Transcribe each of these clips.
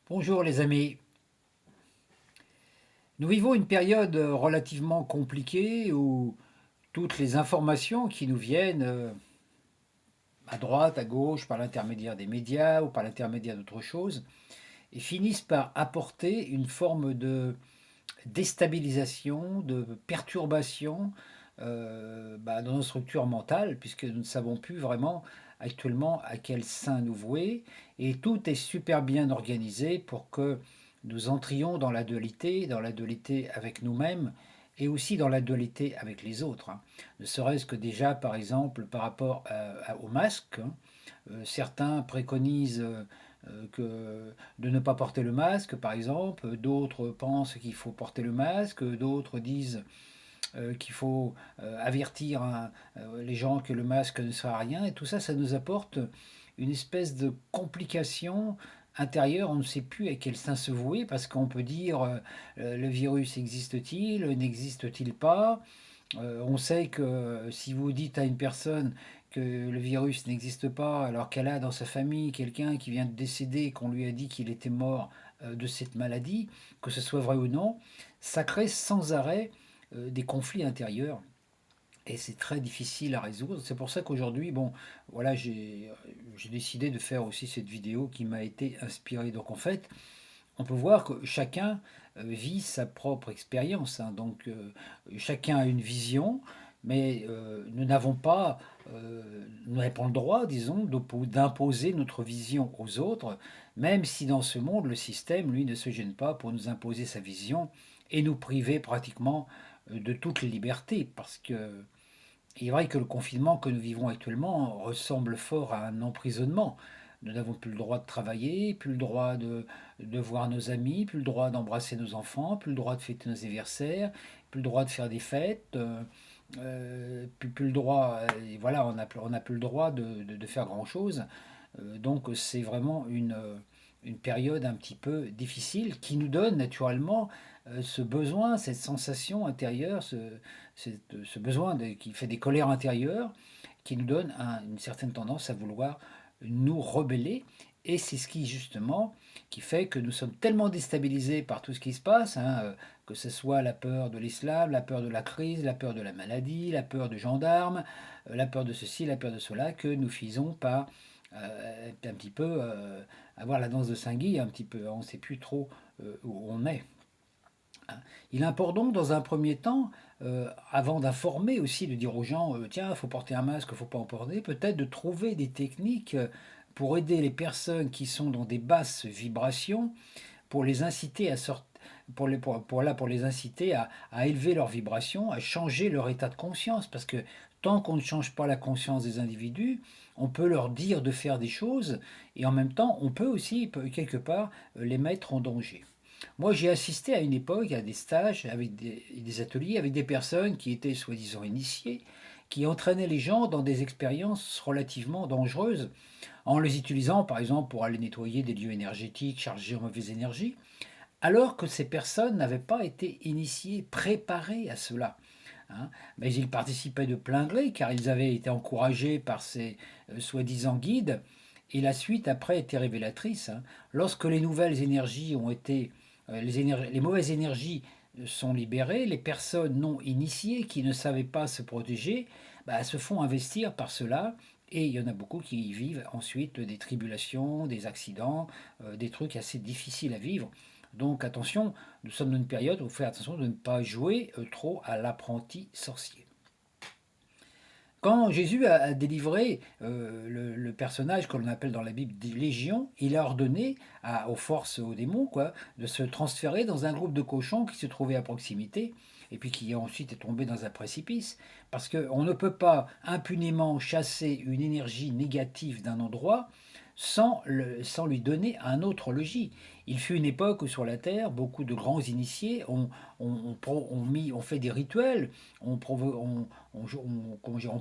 Bonjour les amis. Nous vivons une période relativement compliquée où toutes les informations qui nous viennent à droite, à gauche, par l'intermédiaire des médias ou par l'intermédiaire d'autres choses, et finissent par apporter une forme de déstabilisation, de perturbation dans nos structures mentales, puisque nous ne savons plus vraiment actuellement à quel sein nous vouer, et tout est super bien organisé pour que nous entrions dans la dualité avec nous-mêmes, et aussi dans la dualité avec les autres, hein. Ne serait-ce que déjà, par exemple, par rapport au masque, hein. Certains préconisent de ne pas porter le masque, par exemple. D'autres pensent qu'il faut porter le masque. D'autres disent qu'il faut avertir les gens que le masque ne sert à rien. Et tout ça, ça nous apporte une espèce de complication intérieure. On ne sait plus à quel sein se vouer parce qu'on peut dire le virus existe-t-il, n'existe-t-il pas. On sait que si vous dites à une personne que le virus n'existe pas, alors qu'elle a dans sa famille quelqu'un qui vient de décéder et qu'on lui a dit qu'il était mort de cette maladie, que ce soit vrai ou non, ça crée sans arrêt des conflits intérieurs. Et c'est très difficile à résoudre. C'est pour ça qu'aujourd'hui, bon, voilà, j'ai décidé de faire aussi cette vidéo qui m'a été inspirée. Donc en fait, on peut voir que chacun vit sa propre expérience, hein. Donc chacun a une vision, mais nous n'avons pas le droit, disons, d'imposer notre vision aux autres, même si dans ce monde, le système, lui, ne se gêne pas pour nous imposer sa vision et nous priver pratiquement de toutes les libertés, parce que il est vrai que le confinement que nous vivons actuellement ressemble fort à un emprisonnement. Nous n'avons plus le droit de travailler, plus le droit de voir nos amis, plus le droit d'embrasser nos enfants, plus le droit de fêter nos anniversaires, plus le droit de faire des fêtes, plus le droit, et voilà, on n'a plus le droit de faire grand-chose. Donc c'est vraiment une période un petit peu difficile qui nous donne naturellement ce besoin, cette sensation intérieure, ce besoin qui fait des colères intérieures, qui nous donne une certaine tendance à vouloir nous rebeller. Et c'est ce qui justement qui fait que nous sommes tellement déstabilisés par tout ce qui se passe, hein, que ce soit la peur de l'islam, la peur de la crise, la peur de la maladie, la peur de gendarmes, la peur de ceci, la peur de cela, que nous finissons par un petit peu avoir la danse de Saint-Guy, un petit peu, on ne sait plus trop où on est. Il importe donc dans un premier temps, avant d'informer aussi, de dire aux gens, tiens, il faut porter un masque, il ne faut pas en porter, peut-être de trouver des techniques pour aider les personnes qui sont dans des basses vibrations, pour les inciter à sortir. Pour les inciter à élever leur vibration, à changer leur état de conscience. Parce que tant qu'on ne change pas la conscience des individus, on peut leur dire de faire des choses et en même temps, on peut aussi, quelque part, les mettre en danger. Moi, j'ai assisté à une époque à des stages, avec des ateliers, avec des personnes qui étaient soi-disant initiées, qui entraînaient les gens dans des expériences relativement dangereuses, en les utilisant par exemple pour aller nettoyer des lieux énergétiques chargés en mauvaise énergie, alors que ces personnes n'avaient pas été initiées, préparées à cela, hein. Mais ils participaient de plein gré car ils avaient été encouragés par ces soi-disant guides, et la suite après était révélatrice, hein. Lorsque les nouvelles énergies ont été, les mauvaises énergies sont libérées, les personnes non initiées qui ne savaient pas se protéger se font investir par cela. Et il y en a beaucoup qui vivent ensuite des tribulations, des accidents, des trucs assez difficiles à vivre. Donc attention, nous sommes dans une période où il faut faire attention de ne pas jouer trop à l'apprenti sorcier. Quand Jésus a délivré le personnage que l'on appelle dans la Bible des légions, il a ordonné aux forces, aux démons, quoi, de se transférer dans un groupe de cochons qui se trouvait à proximité et puis qui ensuite est tombé dans un précipice. Parce qu'on ne peut pas impunément chasser une énergie négative d'un endroit sans lui donner un autre logis. Il fut une époque où sur la Terre, beaucoup de grands initiés ont fait des rituels, on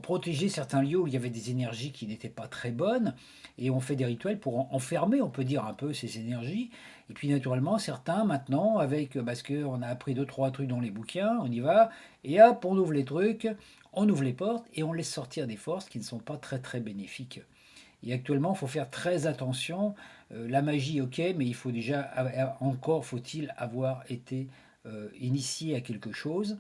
protégeait certains lieux où il y avait des énergies qui n'étaient pas très bonnes, et on fait des rituels pour enfermer, on peut dire, un peu ces énergies. Et puis naturellement, certains maintenant, parce qu'on a appris deux, trois trucs dans les bouquins, on y va, et hop, on ouvre les portes, et on laisse sortir des forces qui ne sont pas très très bénéfiques. Et actuellement, il faut faire très attention. La magie, ok, mais il faut déjà, encore faut-il avoir été initié à quelque chose.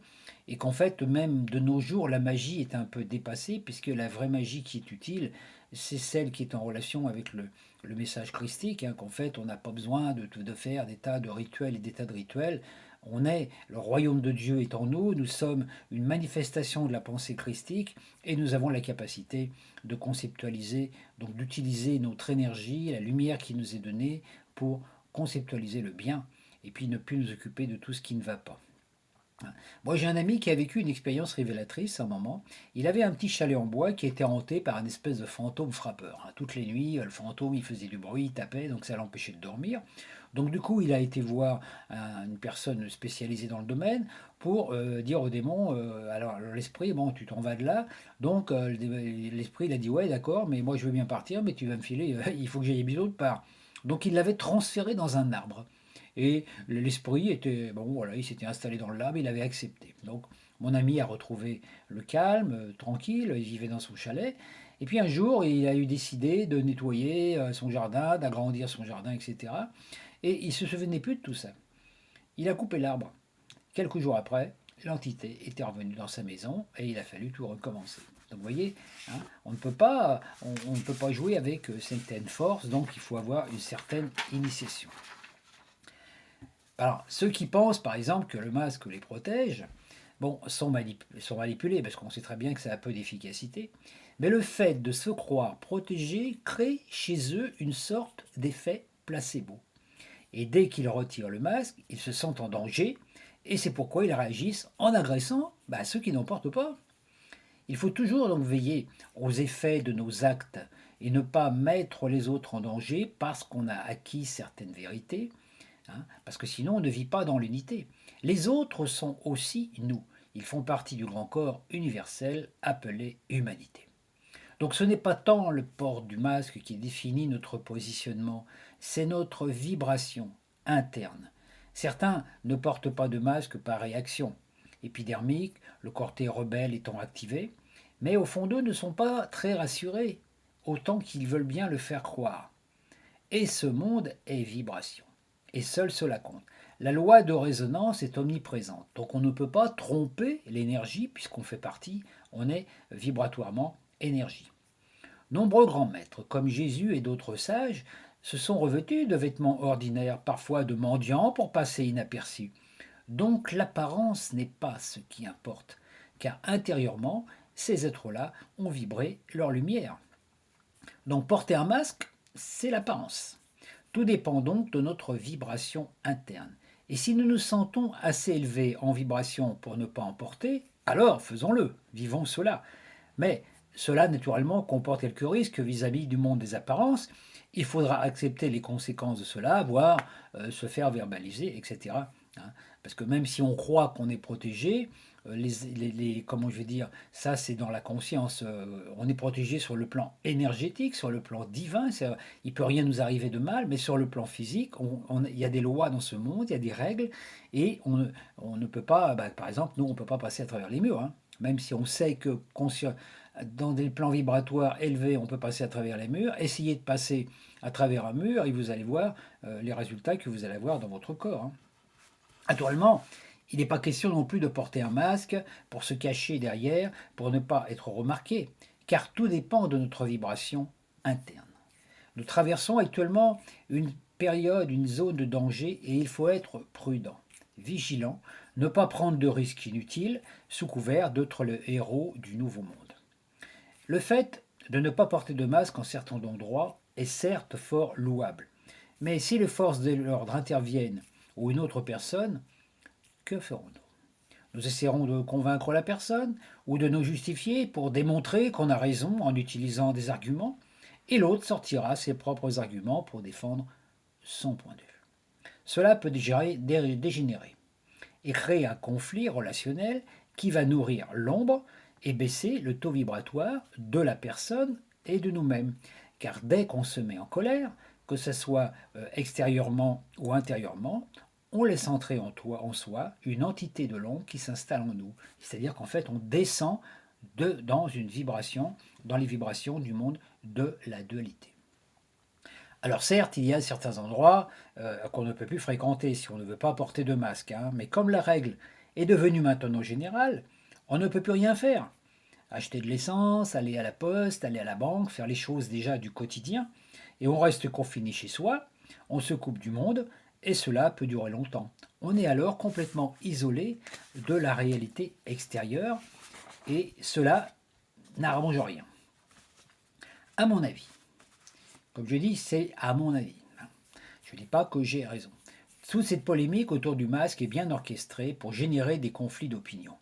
Et qu'en fait, même de nos jours, la magie est un peu dépassée, puisque la vraie magie qui est utile, c'est celle qui est en relation avec le message christique, hein, qu'en fait, on n'a pas besoin de faire des tas de rituels et des tas de rituels. On est, le royaume de Dieu est en nous, nous sommes une manifestation de la pensée christique et nous avons la capacité de conceptualiser, donc d'utiliser notre énergie, la lumière qui nous est donnée pour conceptualiser le bien et puis ne plus nous occuper de tout ce qui ne va pas. Moi, j'ai un ami qui a vécu une expérience révélatrice à un moment. Il avait un petit chalet en bois qui était hanté par une espèce de fantôme frappeur, hein. Toutes les nuits, le fantôme, il faisait du bruit, il tapait, donc ça l'empêchait de dormir. Donc du coup, il a été voir une personne spécialisée dans le domaine pour dire au démon, alors l'esprit, bon, tu t'en vas de là. Donc l'esprit, il a dit, ouais, d'accord, mais moi je veux bien partir, mais tu vas me filer, il faut que j'aille d'autre part. Donc il l'avait transféré dans un arbre. Et l'esprit était, bon voilà, il s'était installé dans l'arbre, il avait accepté. Donc mon ami a retrouvé le calme, tranquille, il vivait dans son chalet. Et puis un jour, il a eu décidé de nettoyer son jardin, d'agrandir son jardin, etc. Et il ne se souvenait plus de tout ça. Il a coupé l'arbre. Quelques jours après, l'entité était revenue dans sa maison et il a fallu tout recommencer. Donc vous voyez, hein, on ne peut pas jouer avec certaines forces, donc il faut avoir une certaine initiation. Alors, ceux qui pensent, par exemple, que le masque les protège, bon, sont manipulés, parce qu'on sait très bien que ça a peu d'efficacité. Mais le fait de se croire protégé crée chez eux une sorte d'effet placebo. Et dès qu'ils retirent le masque, ils se sentent en danger, et c'est pourquoi ils réagissent en agressant ceux qui n'en portent pas. Il faut toujours donc veiller aux effets de nos actes et ne pas mettre les autres en danger parce qu'on a acquis certaines vérités, hein, parce que sinon on ne vit pas dans l'unité. Les autres sont aussi nous. Ils font partie du grand corps universel appelé humanité. Donc ce n'est pas tant le port du masque qui définit notre positionnement, c'est notre vibration interne. Certains ne portent pas de masque par réaction épidermique, le côté rebelle étant activé, mais au fond d'eux ne sont pas très rassurés, autant qu'ils veulent bien le faire croire. Et ce monde est vibration. Et seul cela compte. La loi de résonance est omniprésente. Donc on ne peut pas tromper l'énergie puisqu'on fait partie, on est vibratoirement énergie. Nombreux grands maîtres, comme Jésus et d'autres sages, se sont revêtus de vêtements ordinaires, parfois de mendiants, pour passer inaperçus. Donc l'apparence n'est pas ce qui importe, car intérieurement, ces êtres-là ont vibré leur lumière. Donc porter un masque, c'est l'apparence. Tout dépend donc de notre vibration interne. Et si nous nous sentons assez élevés en vibration pour ne pas en porter, alors faisons-le, vivons cela. Mais cela, naturellement, comporte quelques risques vis-à-vis du monde des apparences. Il faudra accepter les conséquences de cela, voire se faire verbaliser, etc. Hein. Parce que même si on croit qu'on est protégé, comment je vais dire, ça c'est dans la conscience, on est protégé sur le plan énergétique, sur le plan divin, il peut rien nous arriver de mal, mais sur le plan physique, il y a des lois dans ce monde, il y a des règles, et on ne peut pas, par exemple, nous on ne peut pas passer à travers les murs, hein. Même si on sait que dans des plans vibratoires élevés, on peut passer à travers les murs, essayez de passer à travers un mur et vous allez voir les résultats que vous allez avoir dans votre corps, hein. Naturellement, il n'est pas question non plus de porter un masque pour se cacher derrière, pour ne pas être remarqué, car tout dépend de notre vibration interne. Nous traversons actuellement une période, une zone de danger et il faut être prudent, vigilant, ne pas prendre de risques inutiles sous couvert d'être le héros du nouveau monde. Le fait de ne pas porter de masque en certains endroits est certes fort louable, mais si les forces de l'ordre interviennent ou une autre personne, que ferons-nous? Nous essaierons de convaincre la personne ou de nous justifier pour démontrer qu'on a raison en utilisant des arguments, et l'autre sortira ses propres arguments pour défendre son point de vue. Cela peut dégénérer et créer un conflit relationnel qui va nourrir l'ombre et baisser le taux vibratoire de la personne et de nous-mêmes. Car dès qu'on se met en colère, que ce soit extérieurement ou intérieurement, on laisse entrer en soi une entité de l'ombre qui s'installe en nous. C'est-à-dire qu'en fait, on descend dans une vibration, dans les vibrations du monde de la dualité. Alors certes, il y a certains endroits qu'on ne peut plus fréquenter si on ne veut pas porter de masque, hein, mais comme la règle est devenue maintenant générale, on ne peut plus rien faire. Acheter de l'essence, aller à la poste, aller à la banque, faire les choses déjà du quotidien, et on reste confiné chez soi, on se coupe du monde, et cela peut durer longtemps. On est alors complètement isolé de la réalité extérieure, et cela n'arrange rien. À mon avis, comme je dis, c'est à mon avis. Je ne dis pas que j'ai raison. Toute cette polémique autour du masque est bien orchestrée pour générer des conflits d'opinion.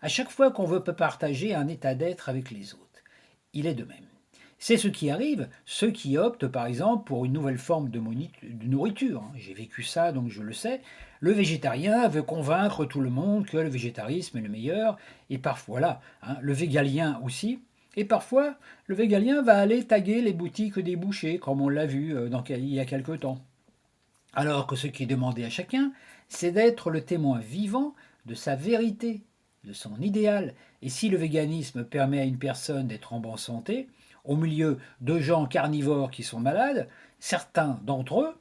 À chaque fois qu'on veut partager un état d'être avec les autres, il est de même. C'est ce qui arrive, ceux qui optent par exemple pour une nouvelle forme de nourriture. J'ai vécu ça, donc je le sais. Le végétarien veut convaincre tout le monde que le végétarisme est le meilleur, et parfois là, le végalien aussi. Et parfois, le végalien va aller taguer les boutiques des bouchers, comme on l'a vu il y a quelque temps. Alors que ce qui est demandé à chacun, c'est d'être le témoin vivant de sa vérité, de son idéal. Et si le véganisme permet à une personne d'être en bonne santé, au milieu de gens carnivores qui sont malades, certains d'entre eux,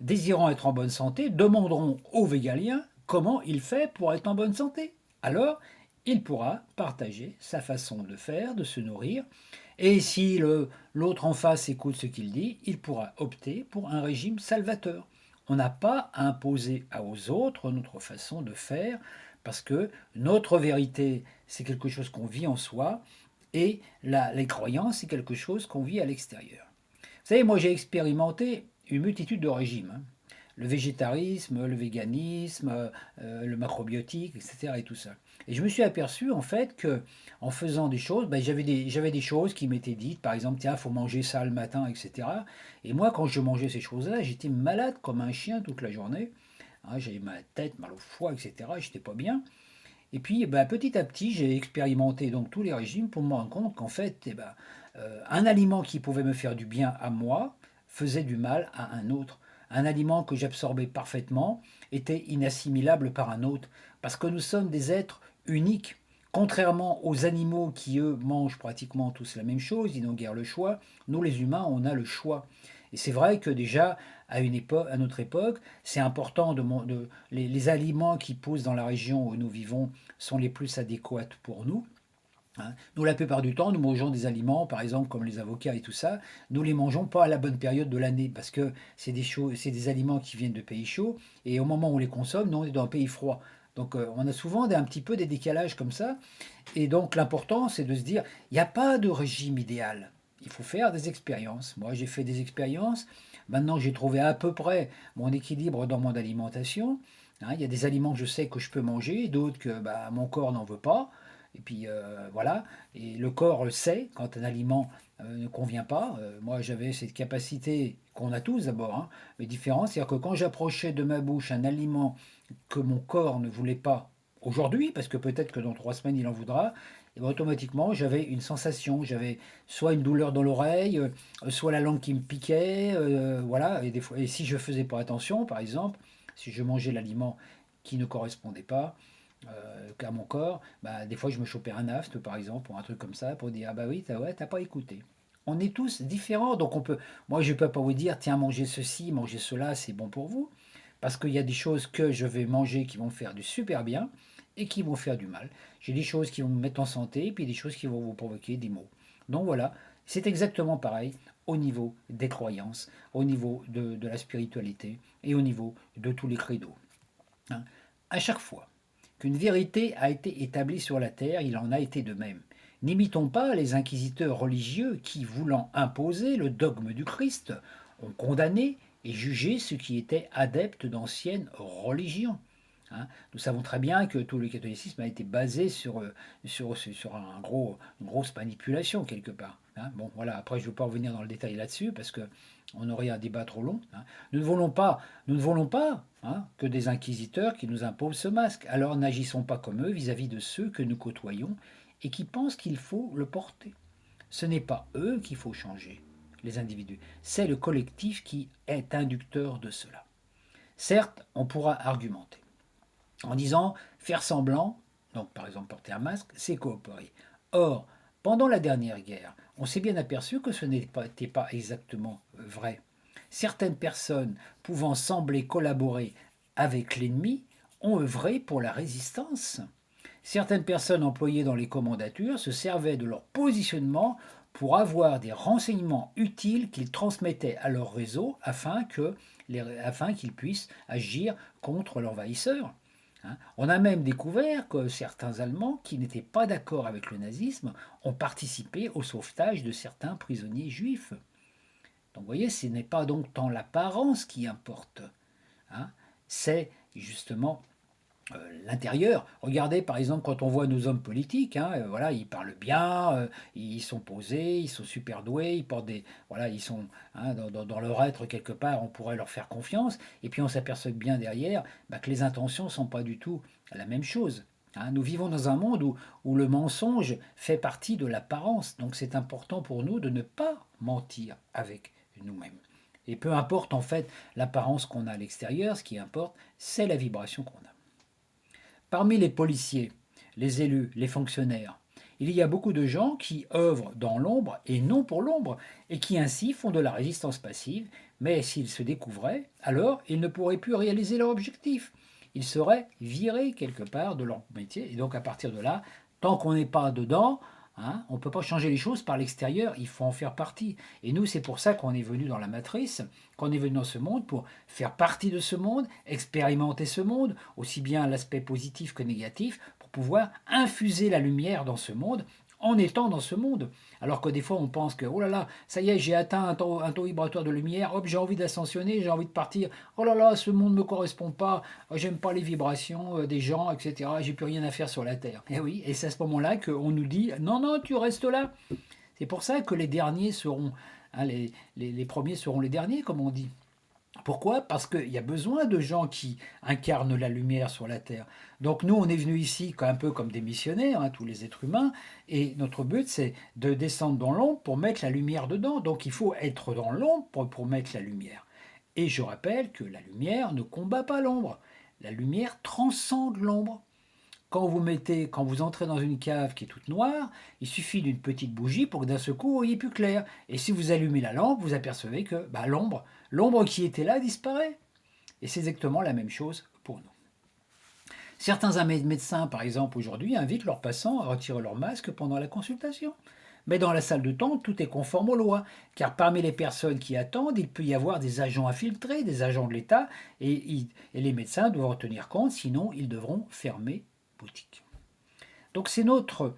désirant être en bonne santé, demanderont au végalien comment il fait pour être en bonne santé. Alors, il pourra partager sa façon de faire, de se nourrir, et si l'autre en face écoute ce qu'il dit, il pourra opter pour un régime salvateur. On n'a pas à imposer aux autres notre façon de faire, parce que notre vérité, c'est quelque chose qu'on vit en soi, et les croyances, c'est quelque chose qu'on vit à l'extérieur. Vous savez, moi j'ai expérimenté une multitude de régimes, hein. Le végétarisme, le véganisme, le macrobiotique, etc. et tout ça. Et je me suis aperçu en fait que en faisant des choses, ben, j'avais des choses qui m'étaient dites, par exemple, tiens, faut manger ça le matin, etc. Et moi, quand je mangeais ces choses-là, j'étais malade comme un chien toute la journée. Hein, j'avais mal à la tête, mal au foie, etc. J'étais pas bien. Et puis, ben, petit à petit, j'ai expérimenté donc tous les régimes pour me rendre compte qu'en fait, un aliment qui pouvait me faire du bien à moi faisait du mal à un autre. Un aliment que j'absorbais parfaitement était inassimilable par un autre, parce que nous sommes des êtres uniques. Contrairement aux animaux qui, eux, mangent pratiquement tous la même chose, ils n'ont guère le choix, nous les humains, on a le choix. Et c'est vrai que déjà, à notre époque, c'est important les aliments qui poussent dans la région où nous vivons sont les plus adéquats pour nous. Hein. Nous, la plupart du temps, nous mangeons des aliments, par exemple comme les avocats et tout ça, nous les mangeons pas à la bonne période de l'année parce que c'est des aliments qui viennent de pays chauds et au moment où on les consomme, nous on est dans un pays froid. Donc on a souvent un petit peu des décalages comme ça. Et donc l'important, c'est de se dire, il n'y a pas de régime idéal. Il faut faire des expériences. Moi, j'ai fait des expériences. Maintenant, j'ai trouvé à peu près mon équilibre dans mon alimentation. Hein, il y a des aliments que je sais que je peux manger, d'autres que bah, mon corps n'en veut pas. Et puis voilà, et le corps le sait quand un aliment ne convient pas. Moi, j'avais cette capacité qu'on a tous d'abord, hein, mais différente, c'est-à-dire que quand j'approchais de ma bouche un aliment que mon corps ne voulait pas aujourd'hui, parce que peut-être que dans 3 semaines il en voudra, et ben, automatiquement j'avais une sensation, j'avais soit une douleur dans l'oreille, soit la langue qui me piquait, voilà, et des fois, et si je faisais pas attention, par exemple, si je mangeais l'aliment qui ne correspondait pas, à mon corps, bah, des fois je me chopais un afte par exemple, ou un truc comme ça, pour dire ah bah oui, ouais, t'as pas écouté. On est tous différents, donc moi je peux pas vous dire tiens mangez ceci, mangez cela, c'est bon pour vous, parce qu'il y a des choses que je vais manger qui vont me faire du super bien et qui vont faire du mal. J'ai des choses qui vont me mettre en santé, et puis des choses qui vont vous provoquer des maux. Donc voilà, c'est exactement pareil au niveau des croyances, au niveau de la spiritualité et au niveau de tous les credos. Hein. À chaque fois qu'une vérité a été établie sur la terre, il en a été de même. N'imitons pas les inquisiteurs religieux qui, voulant imposer le dogme du Christ, ont condamné et jugé ceux qui étaient adeptes d'anciennes religions. Hein. Nous savons très bien que tout le catholicisme a été basé sur une grosse manipulation quelque part. Hein. Bon, voilà. Après, je ne veux pas revenir dans le détail là-dessus parce que on aurait un débat trop long. Hein. Nous ne voulons pas hein, que des inquisiteurs qui nous imposent ce masque. Alors n'agissons pas comme eux vis-à-vis de ceux que nous côtoyons et qui pensent qu'il faut le porter. Ce n'est pas eux qu'il faut changer, les individus. C'est le collectif qui est inducteur de cela. Certes, on pourra argumenter en disant faire semblant, donc par exemple porter un masque, c'est coopérer. Or, Pendant la dernière guerre, on s'est bien aperçu que ce n'était pas exactement vrai. Certaines personnes pouvant sembler collaborer avec l'ennemi ont œuvré pour la résistance. Certaines personnes employées dans les commandatures se servaient de leur positionnement pour avoir des renseignements utiles qu'ils transmettaient à leur réseau afin qu'ils puissent agir contre l'envahisseur. Hein. On a même découvert que certains Allemands qui n'étaient pas d'accord avec le nazisme ont participé au sauvetage de certains prisonniers juifs. Donc vous voyez, ce n'est pas donc tant l'apparence qui importe, hein, c'est justement l'intérieur. Regardez par exemple quand on voit nos hommes politiques, hein, voilà, ils parlent bien, ils sont posés, ils sont super doués, ils portent des, voilà, ils sont hein, dans leur être quelque part, on pourrait leur faire confiance. Et puis on s'aperçoit bien derrière bah, que les intentions sont pas du tout la même chose. Hein. Nous vivons dans un monde où le mensonge fait partie de l'apparence, donc c'est important pour nous de ne pas mentir avec nous-mêmes. Et peu importe en fait l'apparence qu'on a à l'extérieur, ce qui importe, c'est la vibration qu'on a. Parmi les policiers, les élus, les fonctionnaires, il y a beaucoup de gens qui œuvrent dans l'ombre et non pour l'ombre, et qui ainsi font de la résistance passive, mais s'ils se découvraient, alors ils ne pourraient plus réaliser leur objectif. Ils seraient virés quelque part de leur métier, et donc à partir de là, tant qu'on n'est pas dedans, hein, on ne peut pas changer les choses par l'extérieur, il faut en faire partie. Et nous, c'est pour ça qu'on est venu dans la matrice, qu'on est venu dans ce monde, pour faire partie de ce monde, expérimenter ce monde, aussi bien l'aspect positif que négatif, pour pouvoir infuser la lumière dans ce monde en étant dans ce monde. Alors que des fois on pense que, oh là là, ça y est, j'ai atteint un taux vibratoire de lumière, hop, j'ai envie d'ascensionner, j'ai envie de partir, oh là là, ce monde ne me correspond pas, j'aime pas les vibrations des gens, etc., j'ai plus rien à faire sur la Terre. Et oui, et c'est à ce moment-là qu'on nous dit, non, non, tu restes là. C'est pour ça que les derniers seront, hein, les premiers seront les derniers, comme on dit. Pourquoi? Parce qu'il y a besoin de gens qui incarnent la lumière sur la Terre. Donc nous, on est venus ici un peu comme des missionnaires, hein, tous les êtres humains, et notre but, c'est de descendre dans l'ombre pour mettre la lumière dedans. Donc il faut être dans l'ombre pour mettre la lumière. Et je rappelle que la lumière ne combat pas l'ombre. La lumière transcende l'ombre. Quand vous entrez dans une cave qui est toute noire, il suffit d'une petite bougie pour que d'un seul coup, vous voyez plus clair. Et si vous allumez la lampe, vous apercevez que bah, l'ombre qui était là disparaît. Et c'est exactement la même chose pour nous. Certains médecins, par exemple, aujourd'hui, invitent leurs patients à retirer leur masque pendant la consultation. Mais dans la salle de temps, tout est conforme aux lois, car parmi les personnes qui attendent, il peut y avoir des agents infiltrés, des agents de l'État, et les médecins doivent en tenir compte, sinon ils devront fermer boutique. Donc c'est notre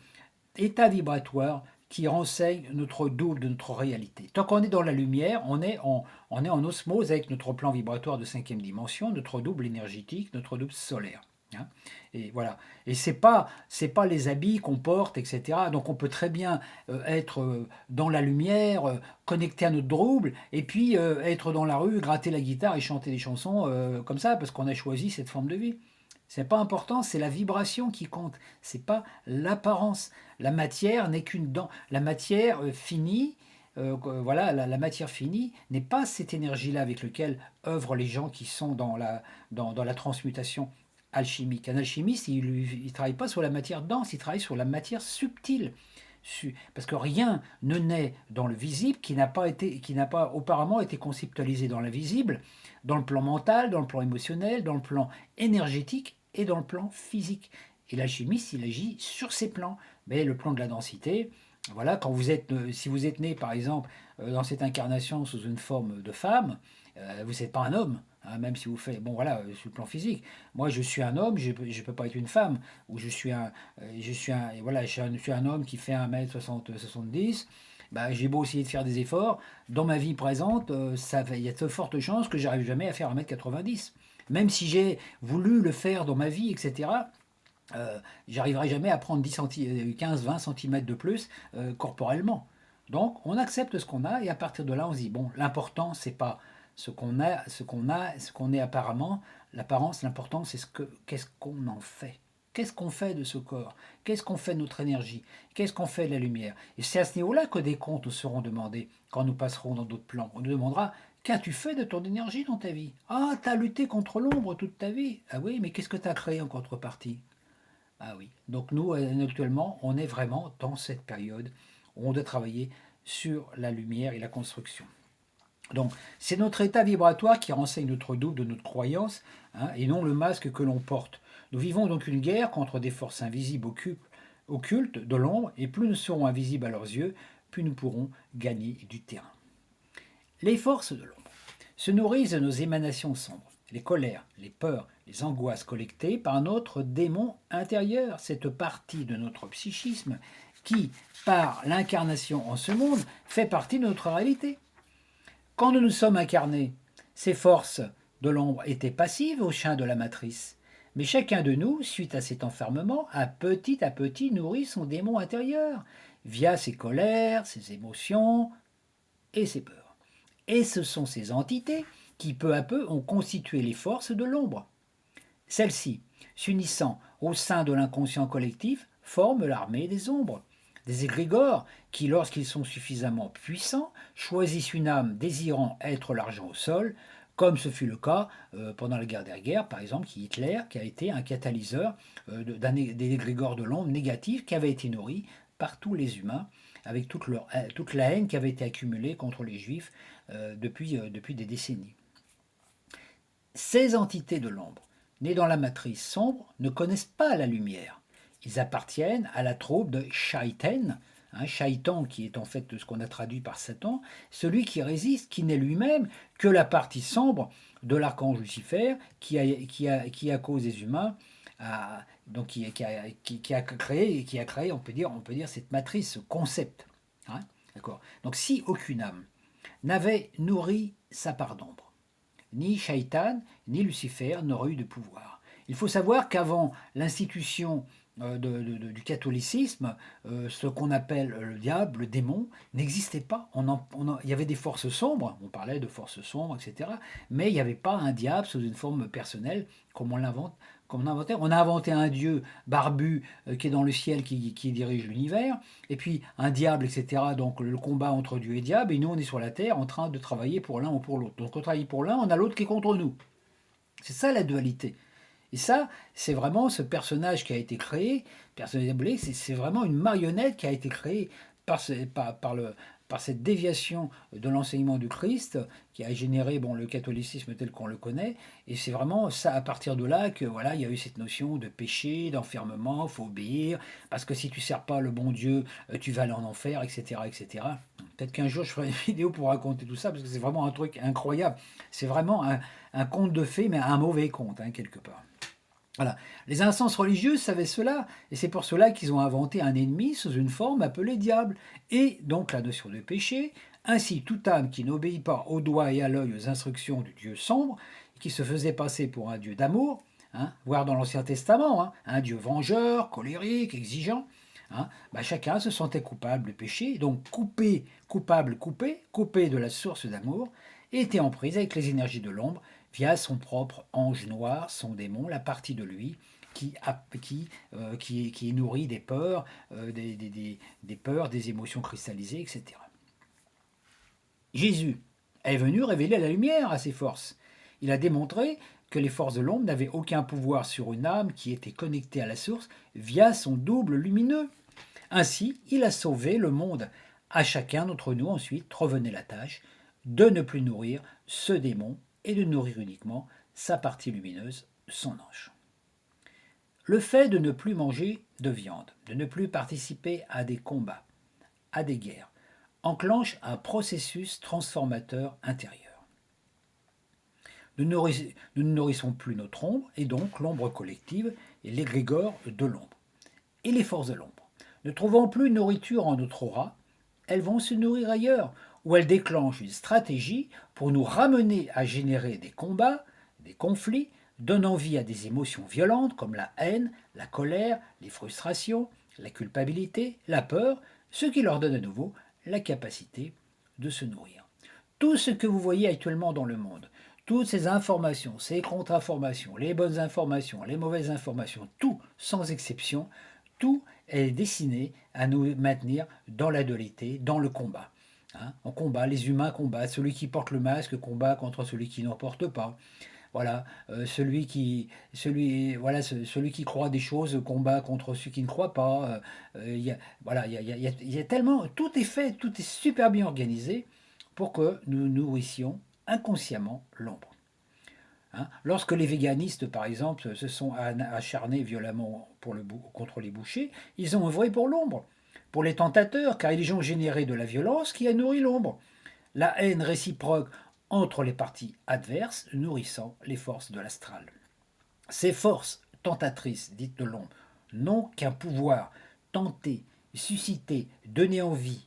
état vibratoire qui renseigne notre double de notre réalité. Tant qu'on est dans la lumière, on est en osmose avec notre plan vibratoire de cinquième dimension, notre double énergétique, notre double solaire. Hein. Et voilà. Et c'est pas les habits qu'on porte, etc. Donc on peut très bien être dans la lumière, connecté à notre double, et puis être dans la rue, gratter la guitare et chanter des chansons comme ça, parce qu'on a choisi cette forme de vie. C'est pas important, c'est la vibration qui compte. C'est pas l'apparence. La matière n'est qu'une dent. La matière finie, voilà, la matière finie n'est pas cette énergie-là avec laquelle œuvrent les gens qui sont dans la transmutation alchimique. Un alchimiste, il ne travaille pas sur la matière dense, il travaille sur la matière subtile. Parce que rien ne naît dans le visible qui n'a pas auparavant été conceptualisé dans l'invisible, dans le plan mental, dans le plan émotionnel, dans le plan énergétique et dans le plan physique. Et l'alchimiste, il agit sur ces plans. Mais le plan de la densité, voilà, si vous êtes né par exemple dans cette incarnation sous une forme de femme, vous n'êtes pas un homme. Hein, même si vous faites, bon voilà, sur le plan physique. Moi, je suis un homme, je ne peux pas être une femme. Ou voilà, je suis un homme qui fait 1 m 70. Bah, j'ai beau essayer de faire des efforts. Dans ma vie présente, il y a de fortes chances que j'arrive jamais à faire 1 m 90. Même si j'ai voulu le faire dans ma vie, etc., j'arriverai jamais à prendre 15-20 cm de plus corporellement. Donc, on accepte ce qu'on a et à partir de là, on se dit, bon, l'important, c'est pas ce qu'on est apparemment, l'apparence, l'important, c'est qu'est-ce qu'on en fait. Qu'est-ce qu'on fait de ce corps? Qu'est-ce qu'on fait de notre énergie? Qu'est-ce qu'on fait de la lumière? Et c'est à ce niveau-là que des comptes nous seront demandés quand nous passerons dans d'autres plans. On nous demandera, qu'as-tu fait de ton énergie dans ta vie? Ah, t'as lutté contre l'ombre toute ta vie. Ah oui, mais qu'est-ce que t'as créé en contrepartie? Ah oui. Donc nous, actuellement, on est vraiment dans cette période où on doit travailler sur la lumière et la construction. Donc, c'est notre état vibratoire qui renseigne notre double de notre croyance, hein, et non le masque que l'on porte. Nous vivons donc une guerre contre des forces invisibles occultes de l'ombre, et plus nous serons invisibles à leurs yeux, plus nous pourrons gagner du terrain. Les forces de l'ombre se nourrissent de nos émanations sombres, les colères, les peurs, les angoisses collectées par notre démon intérieur, cette partie de notre psychisme qui, par l'incarnation en ce monde, fait partie de notre réalité. Quand nous nous sommes incarnés, ces forces de l'ombre étaient passives au sein de la matrice. Mais chacun de nous, suite à cet enfermement, a petit à petit nourri son démon intérieur, via ses colères, ses émotions et ses peurs. Et ce sont ces entités qui, peu à peu, ont constitué les forces de l'ombre. Celles-ci, s'unissant au sein de l'inconscient collectif, forment l'armée des ombres. Des égrégores qui, lorsqu'ils sont suffisamment puissants, choisissent une âme désirant être l'argent au sol, comme ce fut le cas pendant la guerre des guerres, par exemple, Hitler, qui a été un catalyseur des égrégores de l'ombre négatifs qui avaient été nourris par tous les humains, avec toute la haine qui avait été accumulée contre les juifs depuis des décennies. Ces entités de l'ombre, nées dans la matrice sombre, ne connaissent pas la lumière. Ils appartiennent à la troupe de Shaitan, Shaitan qui est en fait ce qu'on a traduit par Satan, celui qui résiste, qui n'est lui-même que la partie sombre de l'archange Lucifer, qui a cause des humains, donc qui a créé, on peut dire cette matrice, ce concept. Hein, d'accord. Donc si aucune âme n'avait nourri sa part d'ombre, ni Shaitan, ni Lucifer n'auraient eu de pouvoir. Il faut savoir qu'avant l'institution du catholicisme, ce qu'on appelle le diable, le démon, n'existait pas. Il y avait des forces sombres, on parlait de forces sombres, etc. Mais il n'y avait pas un diable sous une forme personnelle comme on l'invente. Comme on a inventé un dieu barbu qui est dans le ciel, qui dirige l'univers, et puis un diable, etc. Donc le combat entre Dieu et diable, et nous on est sur la terre en train de travailler pour l'un ou pour l'autre. Donc on travaille pour l'un, on a l'autre qui est contre nous. C'est ça la dualité. Et ça, c'est vraiment ce personnage qui a été créé, personnage diabolique, c'est vraiment une marionnette qui a été créée par cette déviation de l'enseignement du Christ qui a généré le catholicisme tel qu'on le connaît. Et c'est vraiment ça, à partir de là, que voilà, il y a eu cette notion de péché, d'enfermement, il faut obéir, parce que si tu ne sers pas le bon Dieu, tu vas aller en enfer, etc. etc. Peut-être qu'un jour je ferai une vidéo pour raconter tout ça, parce que c'est vraiment un truc incroyable. C'est vraiment un conte de fées, mais un mauvais conte, quelque part. Voilà. Les instances religieuses savaient cela, et c'est pour cela qu'ils ont inventé un ennemi sous une forme appelée diable, et donc la notion de péché. Ainsi, toute âme qui n'obéit pas au doigt et à l'œil aux instructions du Dieu sombre, qui se faisait passer pour un Dieu d'amour, voire dans l'Ancien Testament, un Dieu vengeur, colérique, exigeant, chacun se sentait coupable de péché, donc coupé de la source d'amour, et était en prise avec les énergies de l'ombre, via son propre ange noir, son démon, la partie de lui qui est nourrie des peurs, des peurs, des émotions cristallisées, etc. Jésus est venu révéler la lumière à ses forces. Il a démontré que les forces de l'ombre n'avaient aucun pouvoir sur une âme qui était connectée à la source via son double lumineux. Ainsi, il a sauvé le monde. À chacun d'entre nous ensuite revenait la tâche de ne plus nourrir ce démon et de nourrir uniquement sa partie lumineuse, son ange. Le fait de ne plus manger de viande, de ne plus participer à des combats, à des guerres, enclenche un processus transformateur intérieur. Nous ne nourrissons plus notre ombre, et donc l'ombre collective et l'égrégore de l'ombre. Et les forces de l'ombre, ne trouvant plus de nourriture en notre aura, elles vont se nourrir ailleurs, où elles déclenchent une stratégie pour nous ramener à générer des combats, des conflits, donnant vie à des émotions violentes comme la haine, la colère, les frustrations, la culpabilité, la peur, ce qui leur donne à nouveau la capacité de se nourrir. Tout ce que vous voyez actuellement dans le monde, toutes ces informations, ces contre-informations, les bonnes informations, les mauvaises informations, tout, sans exception, tout est destiné à nous maintenir dans la dualité, dans le combat. On combat, les humains combattent, celui qui porte le masque combat contre celui qui n'en porte pas. voilà, celui qui croit des choses combat contre ceux qui ne croient pas. Il y a, voilà, il y a tellement, tout est fait, tout est super bien organisé pour que nous nourrissions inconsciemment l'ombre. Hein. Lorsque les véganistes, par exemple, se sont acharnés violemment contre les bouchers, ils ont œuvré pour l'ombre, pour les tentateurs, car ils ont généré de la violence qui a nourri l'ombre. La haine réciproque entre les parties adverses nourrissant les forces de l'astral. Ces forces tentatrices, dites de l'ombre, n'ont qu'un pouvoir: tenter, susciter, donner envie.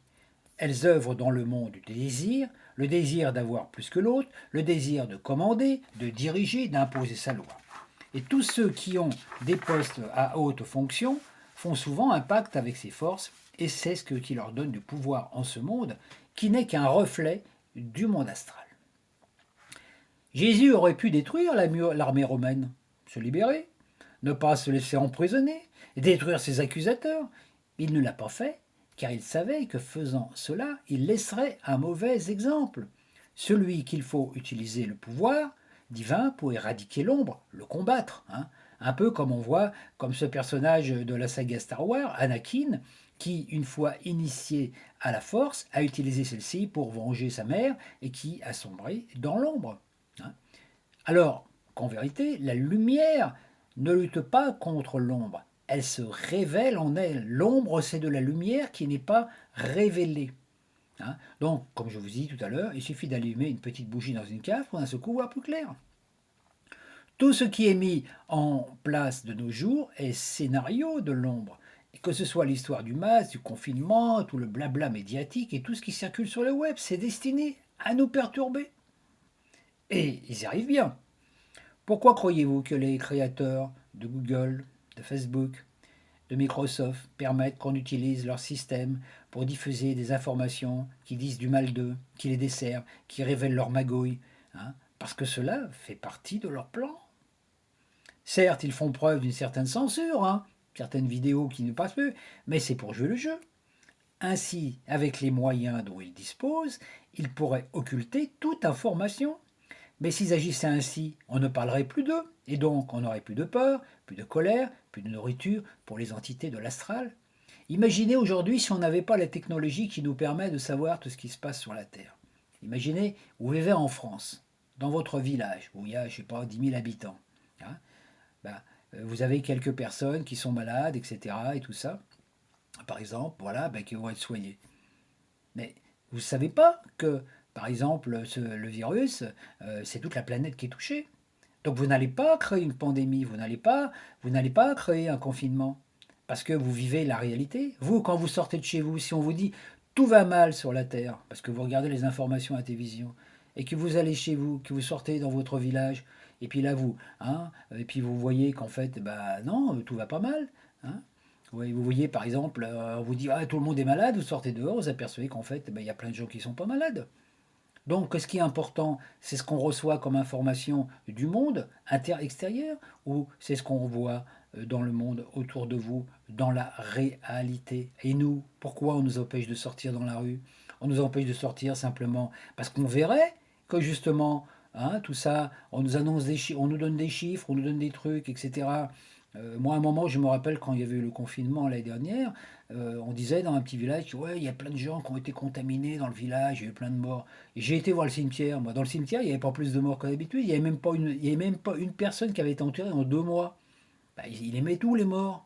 Elles œuvrent dans le monde du désir, le désir d'avoir plus que l'autre, le désir de commander, de diriger, d'imposer sa loi. Et tous ceux qui ont des postes à haute fonction font souvent un pacte avec ces forces, et c'est ce qui leur donne du pouvoir en ce monde, qui n'est qu'un reflet du monde astral. Jésus aurait pu détruire l'armée romaine, se libérer, ne pas se laisser emprisonner, détruire ses accusateurs. Il ne l'a pas fait, car il savait que faisant cela, il laisserait un mauvais exemple. Celui qu'il faut utiliser le pouvoir divin pour éradiquer l'ombre, le combattre. Hein. Un peu comme on voit, comme ce personnage de la saga Star Wars, Anakin, qui, une fois initié à la force, a utilisé celle-ci pour venger sa mère et qui a sombré dans l'ombre. Hein. Alors qu'en vérité, la lumière ne lutte pas contre l'ombre, elle se révèle en elle. L'ombre, c'est de la lumière qui n'est pas révélée. Hein. Donc, comme je vous ai dit tout à l'heure, il suffit d'allumer une petite bougie dans une cave pour d'un seul coup voir plus clair. Tout ce qui est mis en place de nos jours est scénario de l'ombre. Et que ce soit l'histoire du masque, du confinement, tout le blabla médiatique et tout ce qui circule sur le web, c'est destiné à nous perturber. Et ils y arrivent bien. Pourquoi croyez-vous que les créateurs de Google, de Facebook, de Microsoft permettent qu'on utilise leur système pour diffuser des informations qui disent du mal d'eux, qui les desservent, qui révèlent leur magouille, hein, parce que cela fait partie de leur plan. Certes, ils font preuve d'une certaine censure, hein, certaines vidéos qui ne passent plus, mais c'est pour jouer le jeu. Ainsi, avec les moyens dont ils disposent, ils pourraient occulter toute information. Mais s'ils agissaient ainsi, on ne parlerait plus d'eux, et donc on n'aurait plus de peur, plus de colère, plus de nourriture pour les entités de l'astral. Imaginez aujourd'hui si on n'avait pas la technologie qui nous permet de savoir tout ce qui se passe sur la Terre. Imaginez, vous vivez en France, dans votre village, où il y a, je ne sais pas, 10 000 habitants. Hein. Ben, vous avez quelques personnes qui sont malades, etc. et tout ça, par exemple, voilà, ben, qui vont être soignées. Mais vous ne savez pas que, par exemple, le virus, c'est toute la planète qui est touchée. Donc vous n'allez pas créer une pandémie, vous n'allez pas créer un confinement, parce que vous vivez la réalité. Vous, quand vous sortez de chez vous, si on vous dit tout va mal sur la Terre, parce que vous regardez les informations à la télévision, et que vous allez chez vous, que vous sortez dans votre village, et puis là vous, hein, et puis vous voyez qu'en fait, bah non, tout va pas mal, hein. Oui, vous voyez par exemple, on vous dit ah, tout le monde est malade, vous sortez dehors, vous apercevez qu'en fait, il y a plein de gens qui sont pas malades. Donc, ce qui est important, c'est ce qu'on reçoit comme information du monde extérieur, ou c'est ce qu'on voit dans le monde autour de vous, dans la réalité. Et nous, pourquoi on nous empêche de sortir dans la rue? On nous empêche de sortir simplement parce qu'on verrait que justement, hein, tout ça, on nous annonce on nous donne des chiffres, on nous donne des trucs, etc. Moi, à un moment, je me rappelle quand il y avait eu le confinement l'année dernière, on disait dans un petit village, ouais, il y a plein de gens qui ont été contaminés dans le village, il y a eu plein de morts. Et j'ai été voir le cimetière. Moi, dans le cimetière, il n'y avait pas plus de morts que d'habitude. Il y avait même pas une personne qui avait été enterrée en 2 mois. Bah, il aimait tous les morts.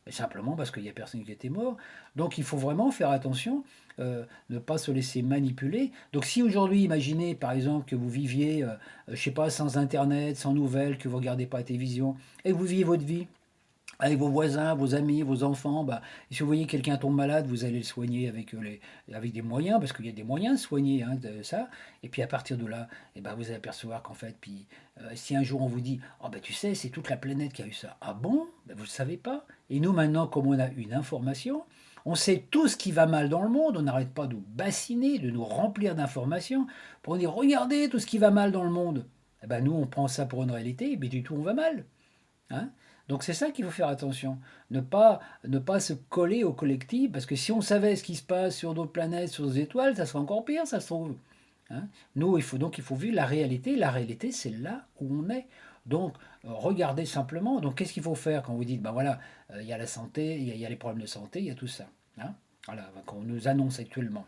Mais simplement parce qu'il n'y a personne qui était mort. Donc il faut vraiment faire attention, ne pas se laisser manipuler. Donc si aujourd'hui, imaginez par exemple que vous viviez, je sais pas, sans Internet, sans nouvelles, que vous ne regardez pas la télévision, et que vous viviez votre vie avec vos voisins, vos amis, vos enfants, bah, si vous voyez que quelqu'un tombe malade, vous allez le soigner avec des moyens, parce qu'il y a des moyens de soigner, hein, de ça. Et puis à partir de là, eh ben, vous allez apercevoir qu'en fait, puis, si un jour on vous dit, oh, ben, tu sais, c'est toute la planète qui a eu ça. Ah bon? Ben, vous ne le savez pas. Et nous maintenant, comme on a une information, on sait tout ce qui va mal dans le monde, on n'arrête pas de nous bassiner, de nous remplir d'informations, pour dire, regardez tout ce qui va mal dans le monde. Eh ben, nous, on prend ça pour une réalité, mais du tout, on va mal. Hein. Donc c'est ça qu'il faut faire attention. Ne pas se coller au collectif, parce que si on savait ce qui se passe sur d'autres planètes, sur d'autres étoiles, ça serait encore pire, ça se trouve. Hein. Il faut vivre la réalité. La réalité, c'est là où on est. Donc, regardez simplement. Donc, qu'est-ce qu'il faut faire quand vous dites, ben voilà, il y a la santé, il y a les problèmes de santé, il y a tout ça. Hein. Voilà, qu'on nous annonce actuellement.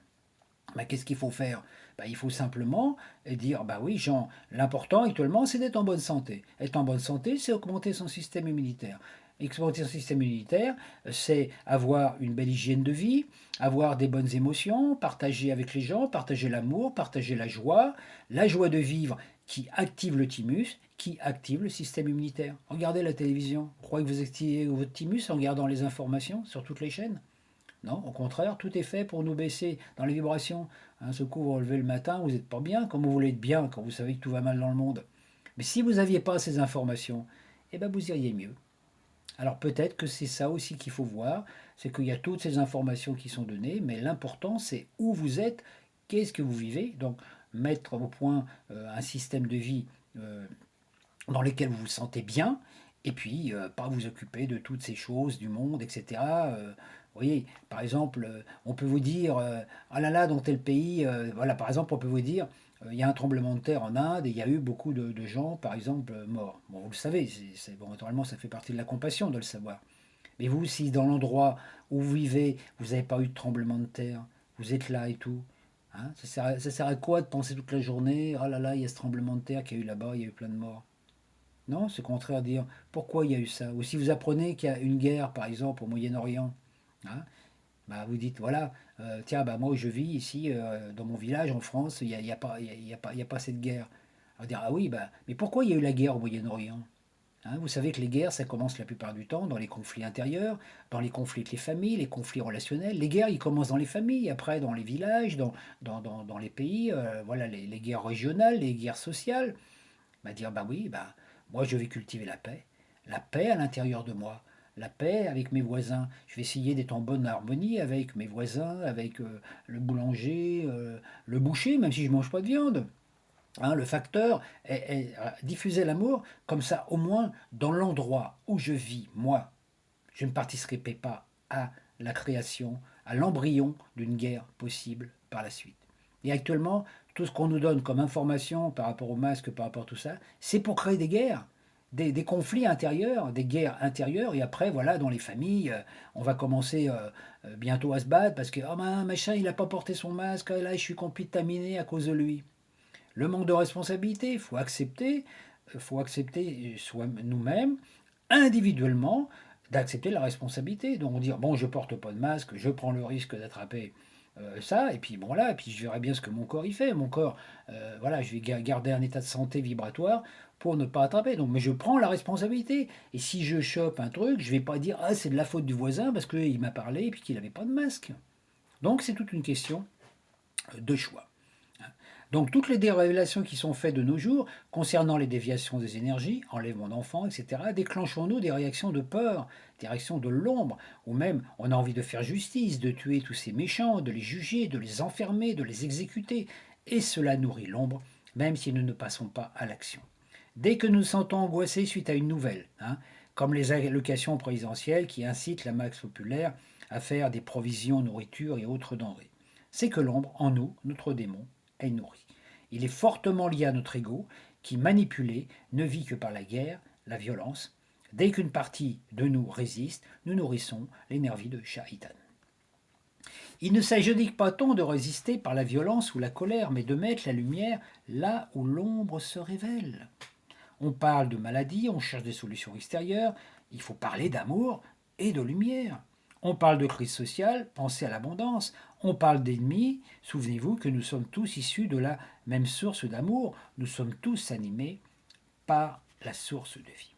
Ben, qu'est-ce qu'il faut faire? Ben, il faut simplement dire, bah oui, Jean, l'important actuellement, c'est d'être en bonne santé. Être en bonne santé, c'est augmenter son système immunitaire. Augmenter son système immunitaire, c'est avoir une belle hygiène de vie, avoir des bonnes émotions, partager avec les gens, partager l'amour, partager la joie de vivre qui active le thymus, qui active le système immunitaire. Regardez la télévision. Vous croyez que vous activez votre thymus en regardant les informations sur toutes les chaînes? Non, au contraire, tout est fait pour nous baisser dans les vibrations. Un ce coup, vous vous relevez le matin, vous n'êtes pas bien. Comment vous voulez être bien quand vous savez que tout va mal dans le monde? Mais si vous n'aviez pas ces informations, eh ben vous iriez mieux. Alors peut-être que c'est ça aussi qu'il faut voir, c'est qu'il y a toutes ces informations qui sont données, mais l'important c'est où vous êtes, qu'est-ce que vous vivez. Donc mettre au point un système de vie euh, dans lequel vous vous sentez bien, et puis pas vous occuper de toutes ces choses du monde, etc. Vous voyez, par exemple, on peut vous dire, ah là là, dans tel pays, voilà, par exemple, on peut vous dire, il y a un tremblement de terre en Inde et il y a eu beaucoup de gens, par exemple, morts. Bon, vous le savez, bon, naturellement, ça fait partie de la compassion de le savoir. Mais vous, si dans l'endroit où vous vivez, vous n'avez pas eu de tremblement de terre, vous êtes là et tout, hein, ça sert à quoi de penser toute la journée, ah là là, il y a ce tremblement de terre qu'il y a eu là-bas, il y a eu plein de morts. Non, c'est au contraire dire pourquoi il y a eu ça. Ou si vous apprenez qu'il y a une guerre, par exemple, au Moyen-Orient, hein, bah vous dites, voilà, tiens, bah moi je vis ici, dans mon village, en France, il y a pas, il y a pas cette guerre. On va dire, ah oui, bah, mais pourquoi il y a eu la guerre au Moyen-Orient? Hein, vous savez que les guerres, ça commence la plupart du temps dans les conflits intérieurs, dans les conflits avec les familles, les conflits relationnels. Les guerres, ils commencent dans les familles, après dans les villages, dans les pays, voilà, les guerres régionales, les guerres sociales. Bah dire, bah oui, bah, moi je vais cultiver la paix à l'intérieur de moi, la paix avec mes voisins. Je vais essayer d'être en bonne harmonie avec mes voisins, avec le boulanger, le boucher, même si je ne mange pas de viande. Hein, le facteur est diffuser l'amour, comme ça au moins dans l'endroit où je vis, moi, je ne participerai pas à la création, à l'embryon d'une guerre possible par la suite. Et actuellement, tout ce qu'on nous donne comme information par rapport aux masques, par rapport à tout ça, c'est pour créer des guerres, des conflits intérieurs, des guerres intérieures. Et après, voilà, dans les familles, on va commencer bientôt à se battre parce que oh, machin, il n'a pas porté son masque, là, je suis contaminé à cause de lui. Le manque de responsabilité, faut accepter soit nous-mêmes, individuellement, d'accepter la responsabilité. Donc dire, bon, je porte pas de masque, je prends le risque d'attraper ça, et puis bon là, et puis je verrai bien ce que mon corps y fait. Mon corps, voilà, je vais garder un état de santé vibratoire pour ne pas attraper. Donc, mais je prends la responsabilité. Et si je chope un truc, je vais pas dire, ah, c'est de la faute du voisin parce qu'il m'a parlé et puis qu'il n'avait pas de masque. Donc, c'est toute une question de choix. Donc toutes les dérévélations qui sont faites de nos jours concernant les déviations des énergies, enlèvement d'enfants, etc., déclenchent en nous des réactions de peur, des réactions de l'ombre, ou même on a envie de faire justice, de tuer tous ces méchants, de les juger, de les enfermer, de les exécuter. Et cela nourrit l'ombre, même si nous ne passons pas à l'action. Dès que nous nous sentons angoissés suite à une nouvelle, hein, comme les allocations présidentielles qui incitent la masse populaire à faire des provisions nourriture et autres denrées, c'est que l'ombre en nous, notre démon, est nourri. Il est fortement lié à notre ego, qui, manipulé, ne vit que par la guerre, la violence. Dès qu'une partie de nous résiste, nous nourrissons l'énergie de Shaitan. Il ne s'agit pas tant de résister par la violence ou la colère, mais de mettre la lumière là où l'ombre se révèle. On parle de maladie, on cherche des solutions extérieures, il faut parler d'amour et de lumière. On parle de crise sociale, pensez à l'abondance. On parle d'ennemis, souvenez-vous que nous sommes tous issus de la même source d'amour, nous sommes tous animés par la source de vie.